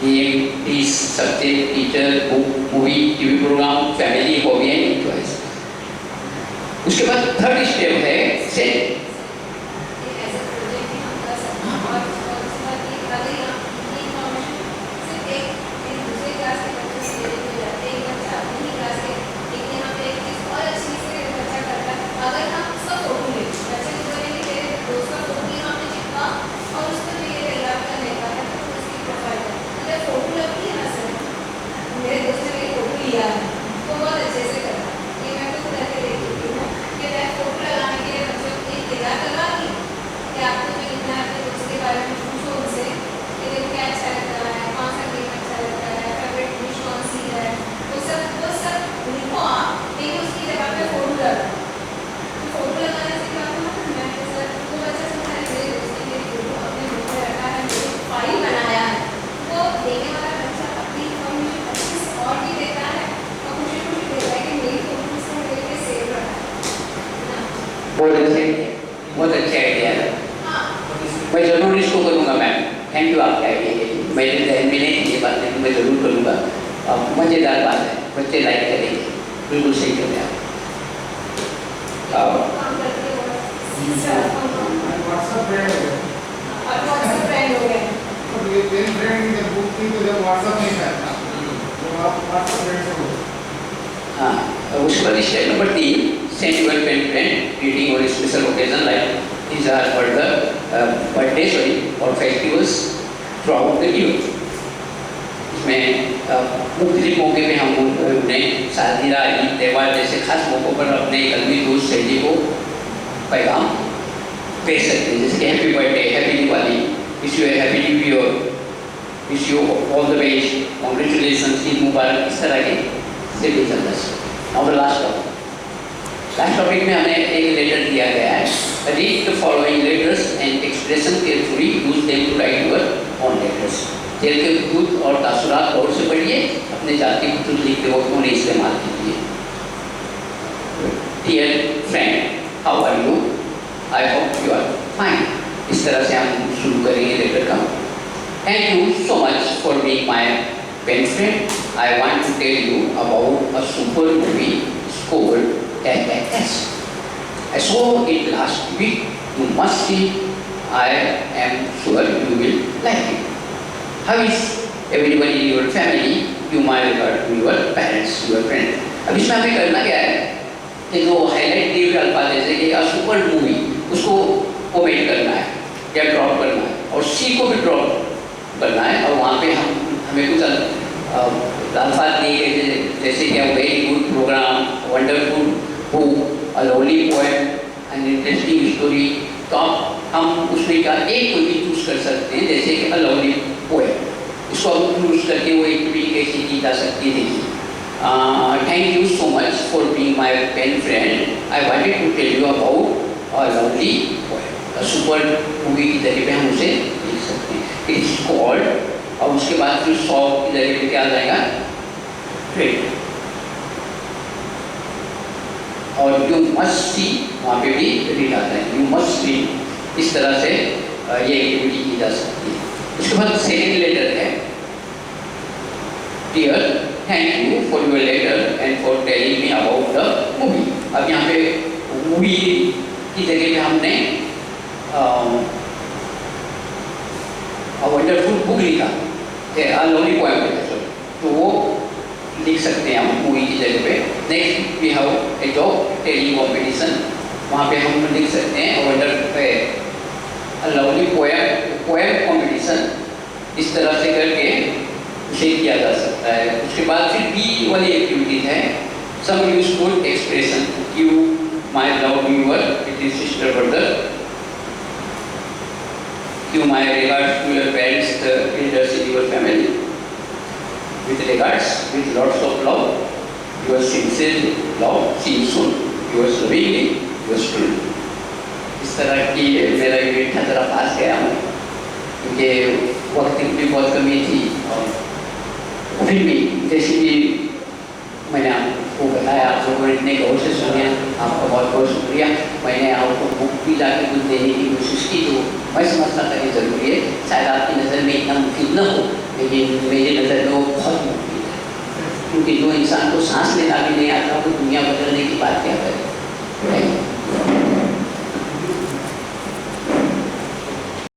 game, teach, subject, teacher, book, movie, TV programme, family, hobby and interest. उसके बाद थर्ड स्टेप है सेट। बहुत अच्छे आइडिया है, मैं जरूर इसको करूँगा मैम। थैंक यू आपके आइडिया के लिए। मेरे जहन में नहीं थी ये बात, लेकिन मैं जरूर करूँगा। मज़ेदार बात है, बच्चे लाइक करेंगे। बिल्कुल सही कर रहे हैं आप। हाँ, उसके बाद step number 3 send your pen friend greeting or special occasion like these are for the birthday or festivals throughout the year. इसमें मुख्तलिफ मौके पे हम उन्हें सालगिरह, ईद, त्यौहार जैसे खास मौक़ों पर अपने कलमी दोस्त सहेली को पैगाम भेज सकते हैं, जैसे कि happy birthday, happy Diwali, wish you happy new year, wish you all the best, congratulation, Eid मुबारक, इस तरह के से भी चलता है। और लास्ट टॉपिक में हमें एक लेटर दिया गया है। Read the following letters and expression carefully, use them to write your own letters. जेल के दूत और तासुरात गौर से पढ़िए, अपने अपने जाति को लिखते वक्त उन्हें इस्तेमाल कीजिए। Dear friend, how are you? I hope you are fine. इस तरह से हम शुरू करेंगे लेटर का। Thank you so much for being my pen friend. I want to tell you about a super movie called LS. I saw it last week. You must see. I am sure you will like it. How is everybody in your family? You might regard to your parents, your friends. अब इसमें हमें करना क्या है कि जो highlight दिए हुए अल्फाज जैसे कि a super movie, उसको ओमेट करना है या ड्रॉप करना है और सी को भी ड्रॉप करना है और वहाँ पे हमें कुछ अल्फाज दिए गए जैसे कि very good programme, wonderful book, a lovely poem, an interesting story. तो हम उसमें का एक कोई भी चूज कर सकते हैं जैसे कि अ लवली पोएम, इसको हम चूज करके वो एक्टिविटी कैसे की जा सकती है। Thank you so much for being my pen friend. I wanted to tell you about a lovely poem. Super movie की जगह पे हम उसे लिख सकते हैं। इट्स कॉल्ड, और उसके बाद फिर 100 की जगह पे क्या आ जाएगा? ट्रेड। और यू मस्ट सी, वहाँ पे भी रीड आता है, यू मस्ट सी। इस तरह से ये एक्टिविटी की जा सकती है। उसके बाद सेकेंड लेटर है, dear thank you for your letter and for telling me about the movie. अब यहाँ पे मूवी की जगह पे हमने वंडरफुल बुक लिखा, लवली पोएम लिखा, तो वो लिख सकते हैं हम मूवी की जगह पे। Next we have a job telling competition, वहाँ पे हम लिख सकते हैं वंडर लवली पोएम कॉम्पिटिशन। इस तरह से करके उसे किया जा सकता है। उसके बाद फिर बी वाली एक्टिविटीज है, some useful expression, you my love your little sister brother, you my regards to your parents, the elders in your family. With regards, with lots of love, your sincere love, see you soon. Yours lovingly, yours truly. इस तरह की मेरा unit था, जरा पास गया हूँ क्योंकि वक्त की बहुत कमी थी और फिर भी जैसे कि मैंने आपको बताया, आप लोगों ने इतने गौर से सुने, आपका बहुत बहुत शुक्रिया। मैंने आपको बुक भी लाकर कुछ देने की कोशिश की, तो मैं समझता था कि ज़रूरी है, शायद आपकी नज़र में इतना मुफीद न हो, लेकिन मेरी नज़र में वो बहुत मुफीद है। क्योंकि जो इंसान को सांस